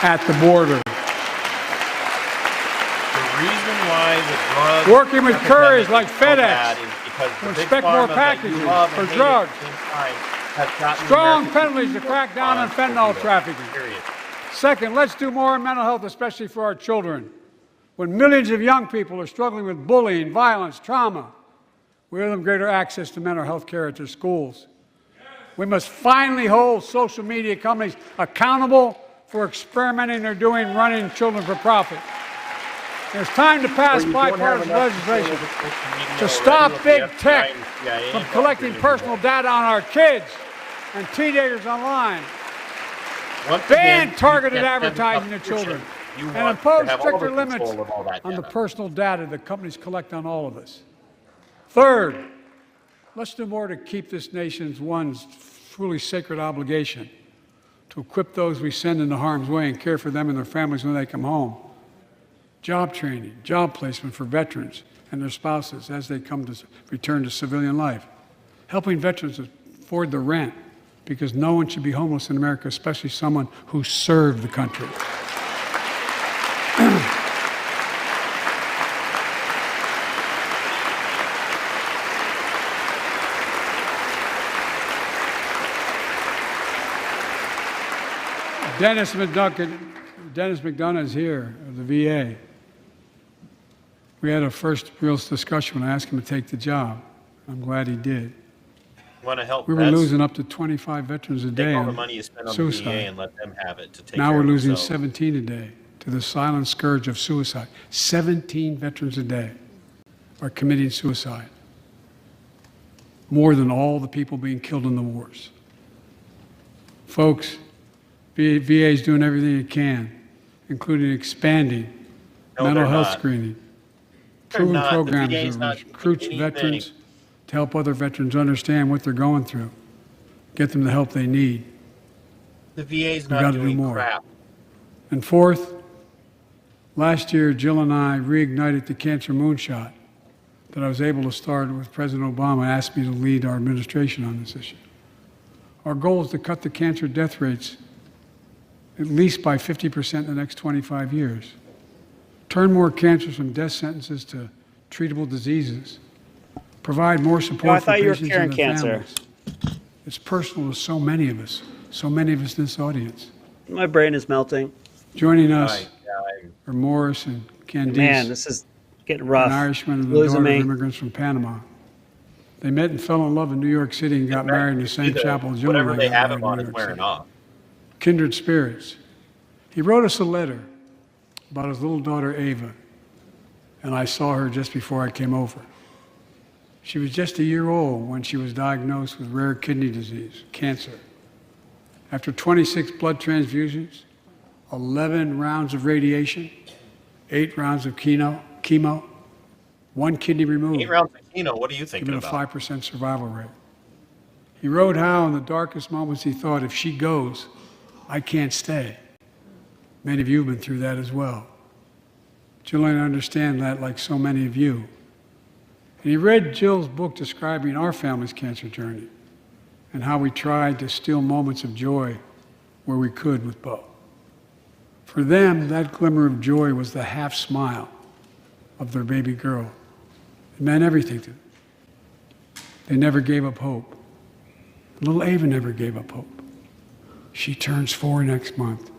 at the border. The reason why the drug Working with couriers like epidemic is so FedEx bad is because to the big inspect more pharma that packages you love for and hate drugs. at the same time has gotten the Strong American penalties to people crack down on fentanyl trafficking. Period. Second, let's do more on mental health, especially for our children. When millions of young people are struggling with bullying, violence, trauma, we owe them greater access to mental health care at their schools. We must finally hold social media companies accountable for experimenting they're doing running children for profit. It's time to pass bipartisan legislation to stop big tech from collecting personal data on our kids and teenagers online. Ban targeted advertising to children and impose stricter limits on the personal data that companies collect on all of us. Third, let's do more to keep this nation's one truly sacred obligation to equip those we send into harm's way and care for them and their families when they come home. Job training, job placement for veterans and their spouses as they come to return to civilian life. Helping veterans afford the rent, because no one should be homeless in America, especially someone who served the country. Dennis McDonough is here of the VA. We had a first real discussion when I asked him to take the job. I'm glad he did. Want to help We were vets? losing up to 25 veterans a day Take all the on money you spend on suicide. the VA and let them have it to take Now care we're of losing themselves. 17 a day to the silent scourge of suicide. 17 veterans a day are committing suicide. More than all the people being killed in the wars. Folks, VA is doing everything it can, including expanding No, mental they're health not. screening, They're proven not. The programs VA is that not recruit doing veterans anything. to help other veterans understand what they're going through, get them the help they need. The VA's We gotta not do doing more. crap. And fourth, last year, Jill and I reignited the cancer moonshot that I was able to start with President Obama asked me to lead our administration on this issue. Our goal is to cut the cancer death rates at least by 50% in the next 25 years. Turn more cancers from death sentences to treatable diseases. Provide more support I for thought you were patients curing and their cancer. families. It's personal to so many of us in this audience. My brain is melting. Joining us Right. are Morris and Candice, Man, this is getting an rough. Irishman and the Losing daughter of me. immigrants from Panama. They met and fell in love in New York City and got married in the same chapel Jill and I Whatever they got have married him in on New is York wearing City. off. Kindred spirits. He wrote us a letter about his little daughter Ava, and I saw her just before I came over. She was just a year old when she was diagnosed with rare kidney disease, cancer. After 26 blood transfusions, 11 rounds of radiation, 8 rounds of chemo, 1 kidney removed. 8 rounds of chemo. What are you thinking Given a about? 5% survival rate. He wrote how in the darkest moments he thought, if she goes, I can't stay. Many of you have been through that as well. But you'll understand that like so many of you. And he read Jill's book describing our family's cancer journey and how we tried to steal moments of joy where we could with Bo. For them, that glimmer of joy was the half smile of their baby girl. It meant everything to them. They never gave up hope. Little Ava never gave up hope. She turns 4 next month.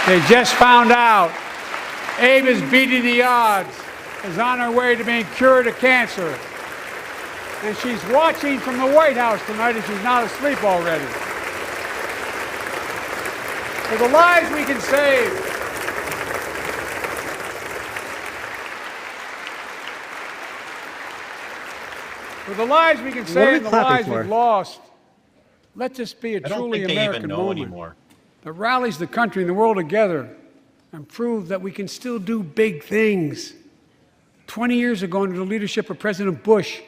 They just found out Ava's beating the odds, is on her way to being cured of cancer. And she's watching from the White House tonight if she's not asleep already. For the lives we can save. For the lives we can save and the lives we've lost, let this be a I don't truly think they American even know moment anymore. that rallies the country and the world together and proves that we can still do big things. 20 years ago, under the leadership of President Bush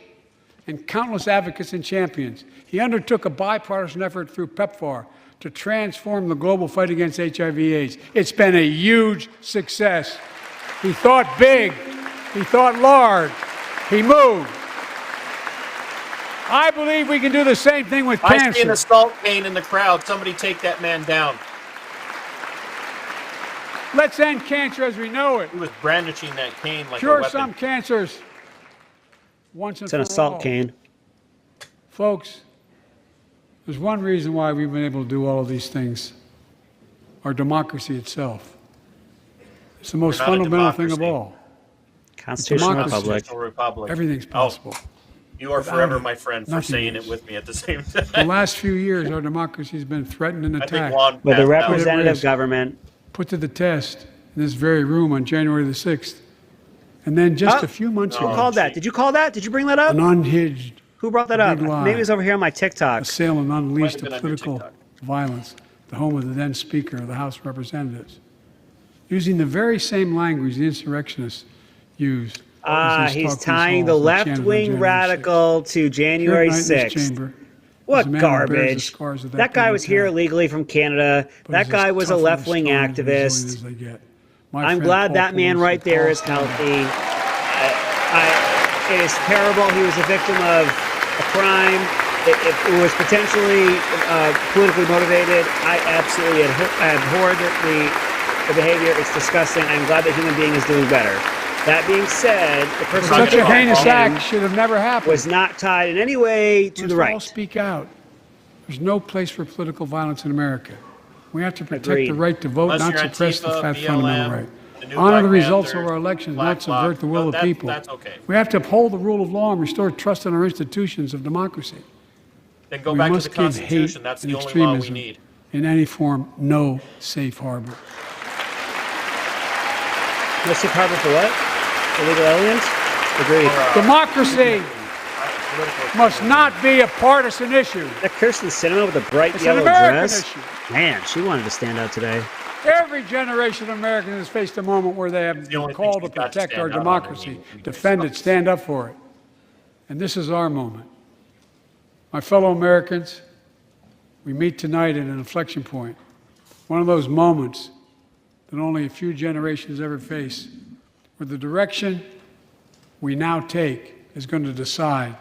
and countless advocates and champions, he undertook a bipartisan effort through PEPFAR to transform the global fight against HIV/AIDS. It's been a huge success. He thought big. He thought large. He moved. I believe we can do the same thing with I see cancer. an assault cane in the crowd. Somebody take that man down. Let's end cancer as we know it. He was brandishing that cane like a Cure weapon. some cancers once and It's an for assault all. cane. Folks, there's one reason why we've been able to do all of these things. Our democracy itself. It's the most We're not a fundamental thing of democracy. all. Constitutional Democracy. Republic. Constitutional Republic. Everything's possible. You are Without forever it, my friend for nothing saying is. it with me at the same The time. last few years, our democracy has been threatened and I think attacked. Juan With a passed out. representative risk. government. Put to the test in this very room on January the 6th. And then just Oh, a few months Who ago, called that? Did you call that? Did you bring that up? an unhinged Who brought that up? big lie. Maybe it's over here on my TikTok. assailant unleashed Might a have been on your political TikTok. violence, the home of the then Speaker of the House of Representatives, using the very same language the insurrectionists used. as they He's stalked these tying the halls and chanted on left-wing January radical to 6th. January Here tonight in this 6th. chamber is a What man who bears the garbage. scars of That guy brutal was here attack, illegally from Canada. but That is guy as was a tough and as left-wing strong and resilient activist. as they get. My I'm friend glad Paul that man Pelosi, right there Paul is Stanley, healthy. It is terrible. He was a victim of a crime. It was potentially politically motivated. I absolutely abhor the behavior. It's disgusting. I'm glad the human being is doing better. That being said, the person Such Such a a heinous him act should have never happened. was not tied in any way to Let's the all right. speak out. There's no place for political violence in America. We have to protect Agreed. the right to vote, Unless not you're suppress the Antifa, fundamental BLM, right. the new Honor Black the results Panthers, of our elections, Black not subvert Bloc. the will No, of that- people. that's okay. We have to uphold the rule of law and restore trust in our institutions of democracy. Then go We back to must the give hate Constitution. That's and the only law we extremism need. in any form no safe harbor. No safe harbor for what? Illegal aliens? Agreed. Democracy must not be a partisan issue. That Kirsten Sinema with a bright It's yellow an American dress. issue. Man, she wanted to stand out today. Every generation of Americans has faced a moment where they have the only been called to thing she's got to protect our stand out on. democracy, defend it, stand up for it. And this is our moment. My fellow Americans, we meet tonight at an inflection point, one of those moments that only a few generations ever face, where the direction we now take is going to decide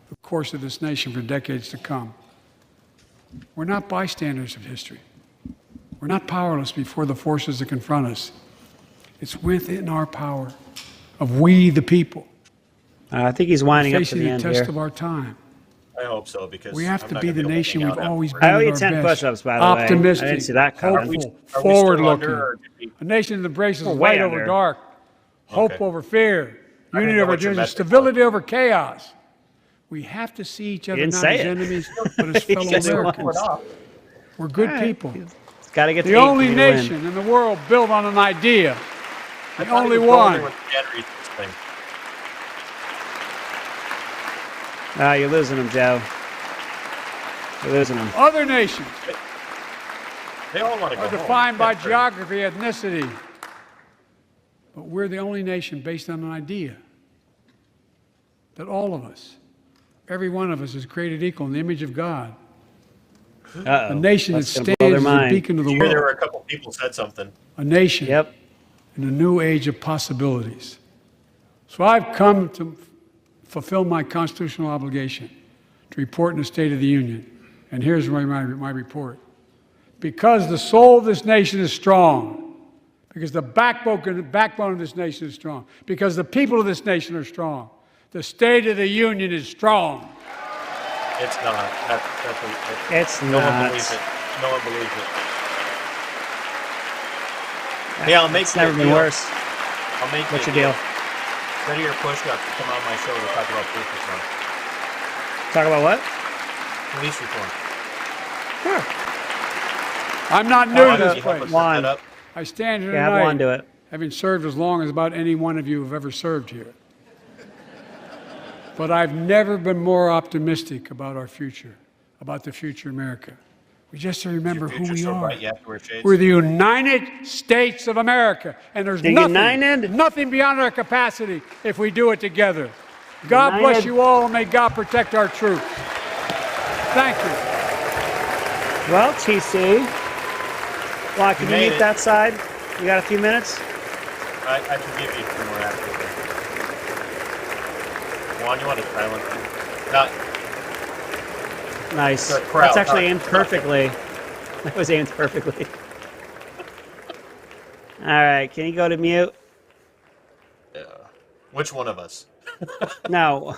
the course of this nation for decades to come. We're not bystanders of history. We're not powerless before the forces that confront us. It's within our power of we, the people, I think he's winding up to facing the the end test here. of our time. I hope so because We have I'm to not be gonna the able to nation hang we've out after always work. been I owe you at 10 our best. push-ups, by the way. Optimistic, I didn't see that coming. hopeful, Are we still forward-looking. under, or did we- A nation that embraces We're way light over under. dark, hope Okay. over fear, I didn't unity know over what your division, metric stability over chaos. We have to see each other didn't not say as it. enemies, but as He fellow just Americans. We're good All right. people. Got to get The the eight for only me to win. nation in the world built on an idea. I The thought he only was going one. there with the January 6th thing. You're losing them, Joe. You're losing them. Other nations They all want to go are home. defined by That's true. geography, ethnicity. But we're the only nation based on an idea that all of us, every one of us, is created equal in the image of God. Uh-oh. A nation that That's gonna stands blow their as a mind. beacon of the Here there world. were a couple people said something. A nation Yep. in a new age of possibilities. So I've come to fulfill my constitutional obligation to report in the State of the Union. And here's my report. Because the soul of this nation is strong, because the backbone of this nation is strong, because the people of this nation are strong, the State of the Union is strong. It's not. It's no not. one believes it. No one believes it. Yeah, I'll make It's you a never been deal. worse. I'll make What's you your a deal? Ready or push up to come on my show to talk about police reform. Talk about what? Police reform. Sure. I'm not new Juan, to can this you help us place. set Juan. that up? I stand here Yeah, have tonight Juan do it. having served as long as about any one of you have ever served here. But I've never been more optimistic about our future, about the future of America. We just have to remember Your who future we so are. bright you have to wear shades. We're the United States of America, and there's The United- nothing beyond our capacity if we do it together. God United- bless you all, and may God protect our troops. Thank you. Well, TC. Well, can you made mute it. that side? You got a few minutes? I can give you two more after this. Juan, you want to silence me? Not. Nice. The crowd, That's actually not- aimed perfectly. That was aimed perfectly. All right, can you go to mute? Which one of us? No.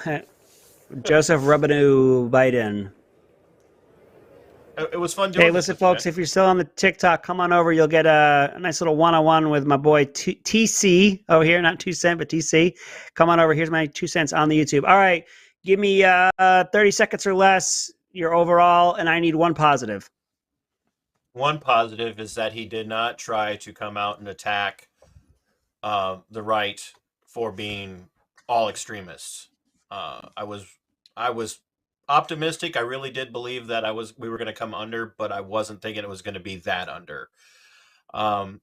Joseph Robinu Biden. It was fun doing Hey, this listen, with you, folks, man. if you're still on the TikTok, come on over. You'll get a nice little one-on-one with my boy TC over here. Not 2 cent, but TC. Come on over. Here's my 2 cents on the YouTube. All right, give me 30 seconds or less, your overall, and I need one positive. One positive is that he did not try to come out and attack the right for being all extremists. I was optimistic. I really did believe that we were going to come under, but I wasn't thinking it was going to be that under.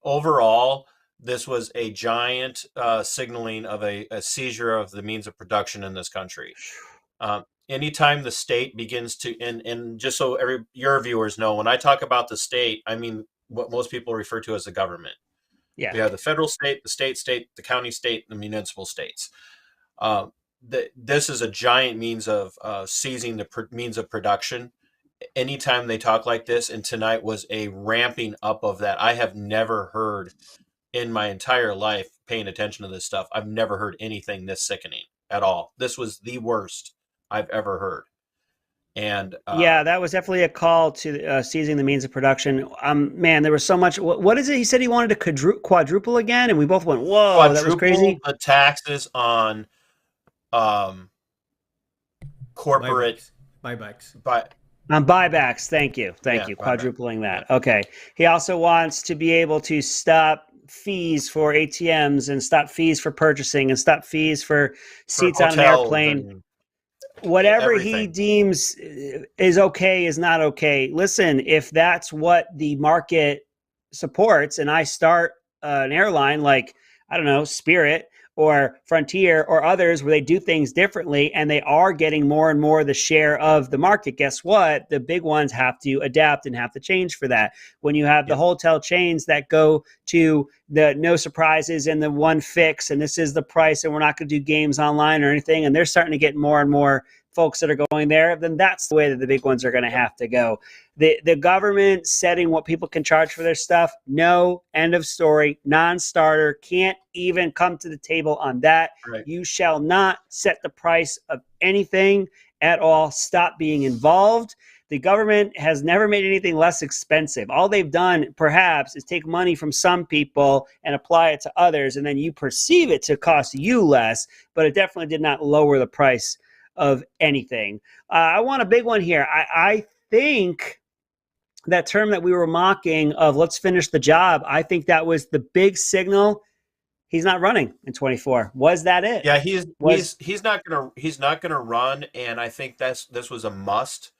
Overall, this was a giant signaling of a seizure of the means of production in this country. Anytime the state begins to, and just so your viewers know, when I talk about the state, I mean what most people refer to as the government. Yeah. We have the federal state, the state, the county state, and the municipal states. This is a giant means of seizing the means of production. Anytime they talk like this, and tonight was a ramping up of that. I have never heard in my entire life paying attention to this stuff. I've never heard anything this sickening at all. This was the worst I've ever heard. And yeah, that was definitely a call to seizing the means of production. Man, there was so much. What is it? He said he wanted to quadruple again, and we both went, "Whoa, that was crazy." The taxes on corporate buybacks. On buybacks, thank you, Yeah, quadrupling that. Okay. He also wants to be able to stop fees for ATMs and stop fees for purchasing and stop fees for seats on an airplane. Whatever he everything. deems is okay is not okay. Listen, if that's what the market supports, and I start an airline like, I don't know, Spirit or Frontier or others where they do things differently and they are getting more and more the share of the market, guess what? The big ones have to adapt and have to change for that. When you have the hotel chains that go to the no surprises and the one fix, and this is the price, and we're not going to do games online or anything, and they're starting to get more and more folks that are going there, then that's the way that the big ones are going to have to go. The government setting what people can charge for their stuff, no, end of story, non-starter, can't even come to the table on that. Right. You shall not set the price of anything at all. Stop being involved. The government has never made anything less expensive. All they've done, perhaps, is take money from some people and apply it to others, and then you perceive it to cost you less, but it definitely did not lower the price of anything. I want a big one here. I think that term that we were mocking of let's finish the job, I think that was the big signal he's not running in 24. Was that it? Yeah, Was he's not gonna run, and I think this was a must.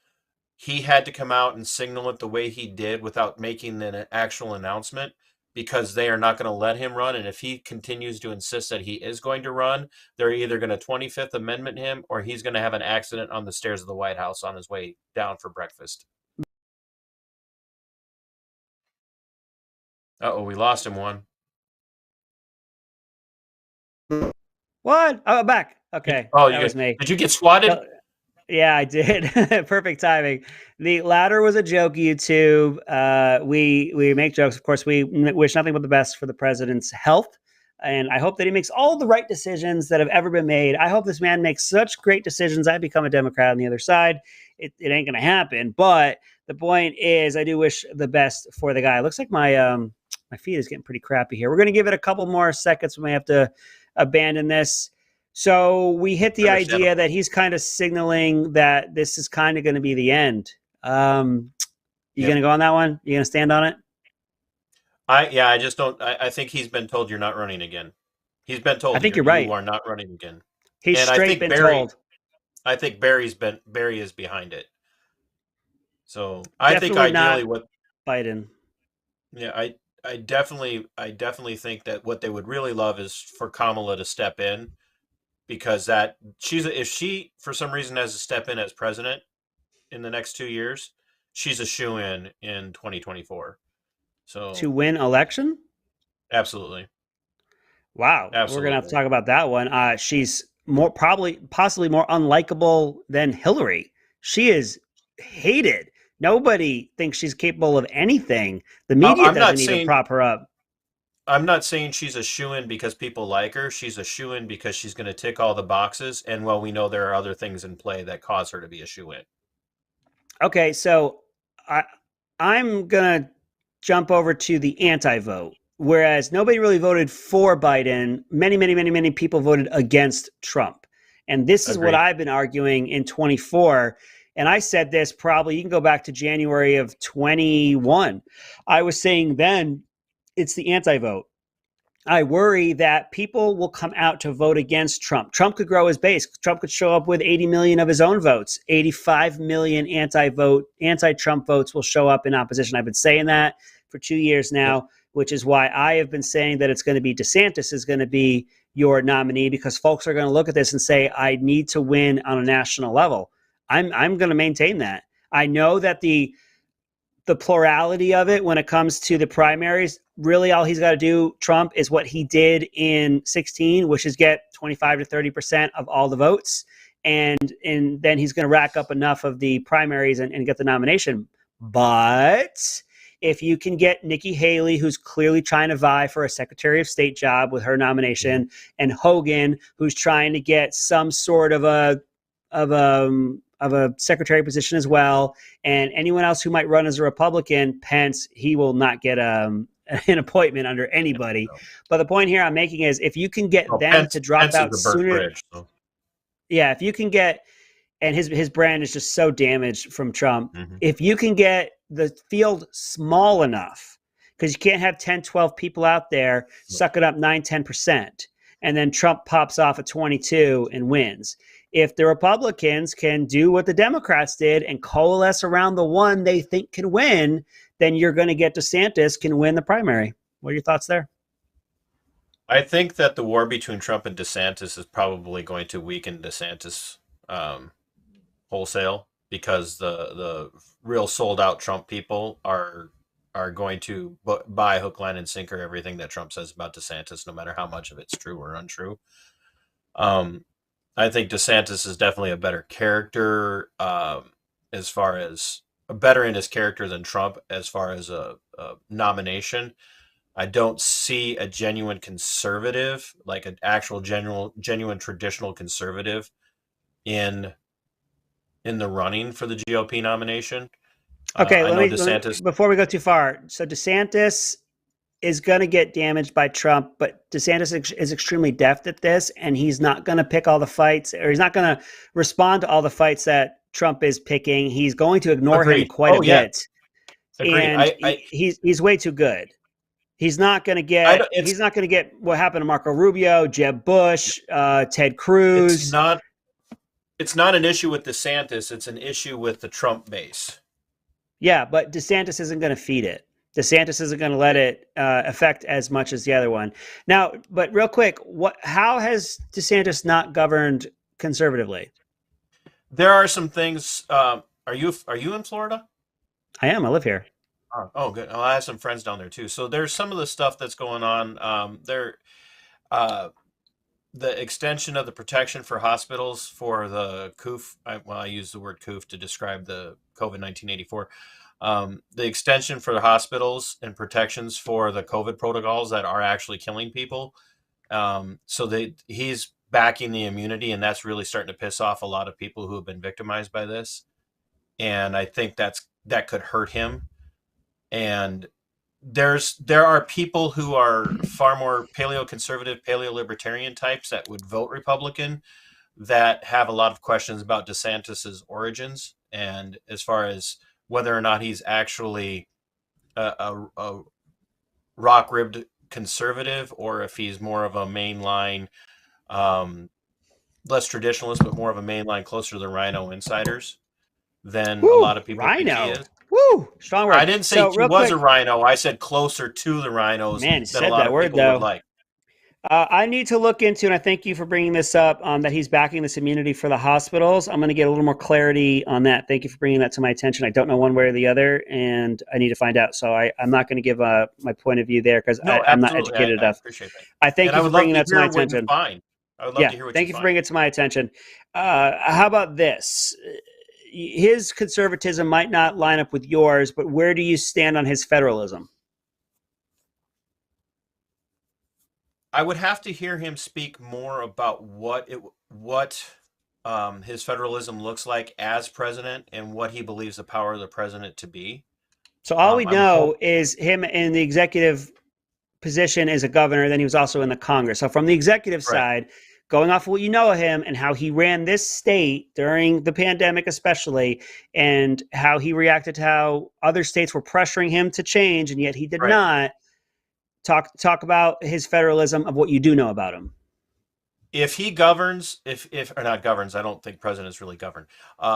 He had to come out and signal it the way he did without making an actual announcement, because they are not going to let him run. And if he continues to insist that he is going to run, they're either going to 25th Amendment him, or he's going to have an accident on the stairs of the White House on his way down for breakfast. Uh-oh, we lost him one. what? Oh, back. Okay. Oh, that was me. Did you get swatted? Yeah, I did. Perfect timing. The latter was a joke, YouTube. We make jokes. Of course, we wish nothing but the best for the president's health. And I hope that he makes all the right decisions that have ever been made. I hope this man makes such great decisions. I become a Democrat on the other side. It ain't going to happen. But the point is, I do wish the best for the guy. It looks like my feed is getting pretty crappy here. We're going to give it a couple more seconds. We may have to abandon this. So we hit the idea that he's kind of signaling that this is kind of going to be the end. You going to go on that one? You going to stand on it? I just don't. I think he's been told you're not running again. He's been told. I think you're right. You are not running again. He's and straight been told. I think Barry is behind it. So I Definitely think ideally what Biden. Yeah, I definitely think that what they would really love is for Kamala to step in, because if she for some reason has to step in as president in the next 2 years, she's a shoo-in in 2024. So To win election? absolutely. Wow. Absolutely. We're going to have to talk about that one. She's possibly more unlikable than Hillary. She is hated. Nobody thinks she's capable of anything. The media doesn't even prop her up. I'm not saying she's a shoo-in because people like her. She's a shoo-in because she's going to tick all the boxes. And well, we know there are other things in play that cause her to be a shoo-in. Okay, so I'm going to jump over to the anti-vote. Whereas nobody really voted for Biden, many people voted against Trump. And this is what I've been arguing in 24. And I said this probably, you can go back to January of 21. I was saying then it's the anti-vote. I worry that people will come out to vote against Trump. Trump could grow his base. Trump could show up with 80 million of his own votes. 85 million anti-Trump votes will show up in opposition. I've been saying that for 2 years now, which is why I have been saying that it's going to be DeSantis is going to be your nominee, because folks are going to look at this and say, I need to win on a national level. I'm going to maintain that. I know that the plurality of it when it comes to the primaries, really all he's got to do, Trump, is what he did in 16, which is get 25 to 30% of all the votes. And then he's going to rack up enough of the primaries and get the nomination. But if you can get Nikki Haley, who's clearly trying to vie for a Secretary of State job with her nomination, and Hogan, who's trying to get some sort of a secretary position as well, and anyone else who might run as a Republican, Pence, he will not get an appointment under anybody. But the point here I'm making is, if you can get them to drop out sooner, yeah, if you can get, and his brand is just so damaged from Trump, if you can get the field small enough, because you can't have 10, 12 people out there sucking up 9, 10%, and then Trump pops off at 22 and wins. If the Republicans can do what the Democrats did and coalesce around the one they think can win, then you're going to get DeSantis can win the primary. What are your thoughts there? I think that the war between Trump and DeSantis is probably going to weaken DeSantis wholesale, because the real sold out Trump people are going to buy hook, line, and sinker everything that Trump says about DeSantis, no matter how much of it's true or untrue. I think DeSantis is definitely a better character, as far as better in his character than Trump, as far as a nomination. I don't see a genuine conservative, like an actual genuine traditional conservative in the running for the GOP nomination. Okay, let me, before we go too far. So DeSantis is going to get damaged by Trump, but DeSantis is extremely deft at this, and he's not going to pick all the fights, or he's not going to respond to all the fights that Trump is picking. He's going to ignore him quite a bit. Agreed. And he's way too good. He's not going to I get. don't- it's He's not going to get what happened to Marco Rubio, Jeb Bush, Ted Cruz. it's not it's not an issue with DeSantis. It's an issue with the Trump base. Yeah, but DeSantis isn't going to feed it. DeSantis isn't going to let it affect as much as the other one. Now, but real quick, how has DeSantis not governed conservatively? There are some things. Are you in Florida? I am. I live here. Oh, good. Well, I have some friends down there too. So there's some of the stuff that's going on. The extension of the protection for hospitals for the COOF. I use the word COOF to describe the COVID-19 84. The extension for the hospitals and protections for the COVID protocols that are actually killing people. He's backing the immunity, and that's really starting to piss off a lot of people who have been victimized by this. And I think that could hurt him. And there are people who are far more paleo-conservative, paleo-libertarian types that would vote Republican that have a lot of questions about DeSantis's origins, and as far as whether or not he's actually a rock-ribbed conservative, or if he's more of a mainline, less traditionalist, but more of a mainline closer to the Rhino insiders than a lot of people think Rhino. he is. Woo! Strong word. I didn't say he was a rhino. I said closer to the rhinos Man, you than said a lot that of word, people though. would like. I need to look into, and I thank you for bringing this up, that he's backing this immunity for the hospitals. I'm going to get a little more clarity on that. Thank you for bringing that to my attention. I don't know one way or the other, and I need to find out. So I'm not going to give my point of view there because I'm not educated enough. I appreciate that. I thank you for bringing that to my attention. I would love to hear what thank you for bringing it to my attention. How about this? His conservatism might not line up with yours, but where do you stand on his federalism? I would have to hear him speak more about what his federalism looks like as president and what he believes the power of the president to be. So all we know is him in the executive position as a governor, then he was also in the Congress. So from the executive side, going off of what you know of him and how he ran this state during the pandemic especially, and how he reacted to how other states were pressuring him to change, and yet he did not, talk about his federalism of what you do know about him. If he governs, or not governs, I don't think presidents really govern.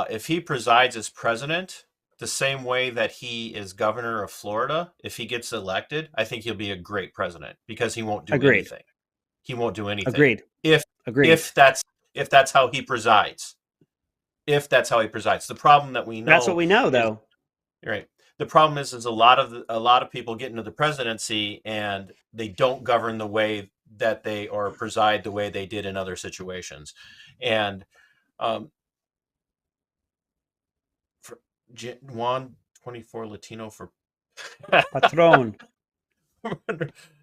If he presides as president the same way that he is governor of Florida, if he gets elected, I think he'll be a great president because he won't do anything. He won't do anything. Agreed. If that's how he presides. If that's how he presides. The problem that we know. That's what we know, though. Right. The problem is a lot of people get into the presidency and they don't govern the way that they, or preside the way they did in other situations. And for Juan 24 Latino for Patron.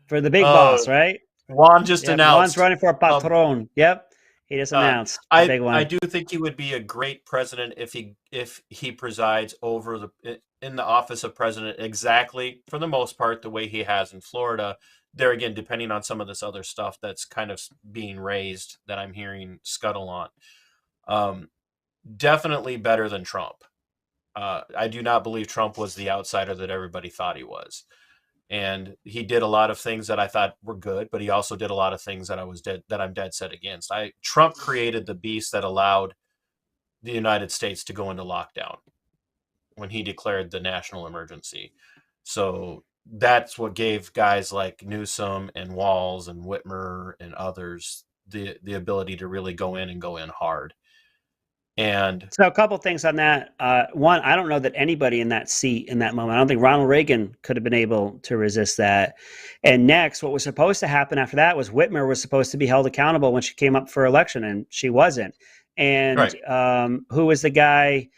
For the big boss, right? Juan just announced. Juan's running for a patron. Yep. He just announced a big one. I do think he would be a great president if he presides over in the office of president exactly, for the most part, the way he has in Florida. There again, depending on some of this other stuff that's kind of being raised that I'm hearing scuttle on. Definitely better than Trump. I do not believe Trump was the outsider that everybody thought he was. And he did a lot of things that I thought were good, but he also did a lot of things that I'm dead set against. Trump created the beast that allowed the United States to go into lockdown when he declared the national emergency. So that's what gave guys like Newsom and Walz and Whitmer and others the ability to really go in hard. And so a couple things on that. One, I don't know that anybody in that seat in that moment, I don't think Ronald Reagan could have been able to resist that. And next, what was supposed to happen after that was Whitmer was supposed to be held accountable when she came up for election, and she wasn't. And who was the guy?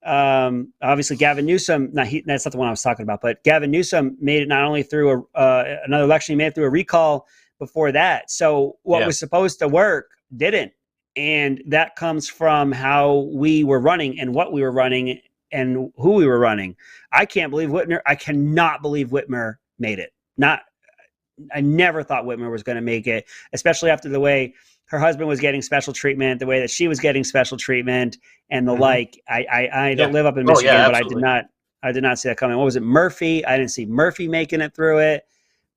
Obviously Gavin Newsom. That's not the one I was talking about, but Gavin Newsom made it not only through another election, he made it through a recall before that. So what was supposed to work didn't. And that comes from how we were running and what we were running and who we were running. I cannot believe Whitmer made it. I never thought Whitmer was going to make it, especially after the way her husband was getting special treatment, the way that she was getting special treatment, and the like. I don't live up in Michigan, but I did not see that coming. What was it, Murphy? I didn't see Murphy making it through it.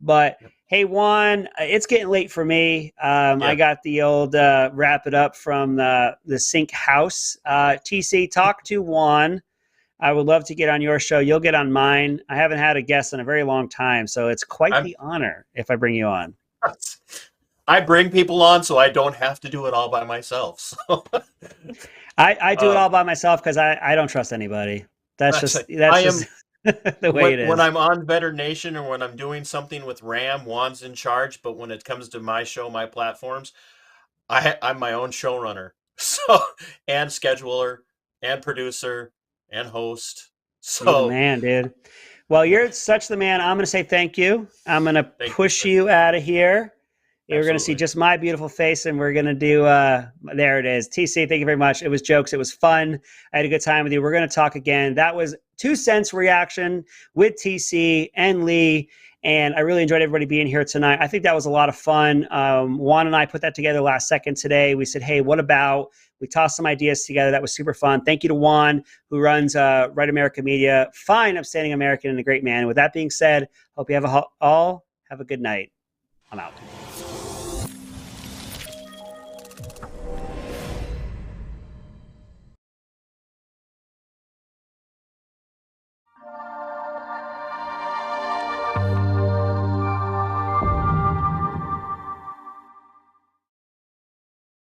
But hey, Juan, it's getting late for me. I got the old wrap it up from the Sync House. TC, talk to Juan. I would love to get on your show. You'll get on mine. I haven't had a guest in a very long time, so it's quite the honor if I bring you on. I bring people on so I don't have to do it all by myself. So. I do it all by myself because I don't trust anybody. That's just the way it is. When I'm on Veteran Nation or when I'm doing something with Ram, Juan's in charge. But when it comes to my show, my platforms, I'm my own showrunner, and scheduler, and producer, and host. So you're the man, dude. Well, you're such the man. I'm going to say thank you. I'm going to push you out of here. You're going to see just my beautiful face, and we're going to do, there it is. TC, thank you very much. It was jokes. It was fun. I had a good time with you. We're going to talk again. That was 2 Cents Reaction with TC and Lee, and I really enjoyed everybody being here tonight. I think that was a lot of fun. Juan and I put that together last second today. We said, hey, what about? We tossed some ideas together. That was super fun. Thank you to Juan, who runs Right America Media. Fine, upstanding American, and a great man. With that being said, hope you all have a good night. I'm out.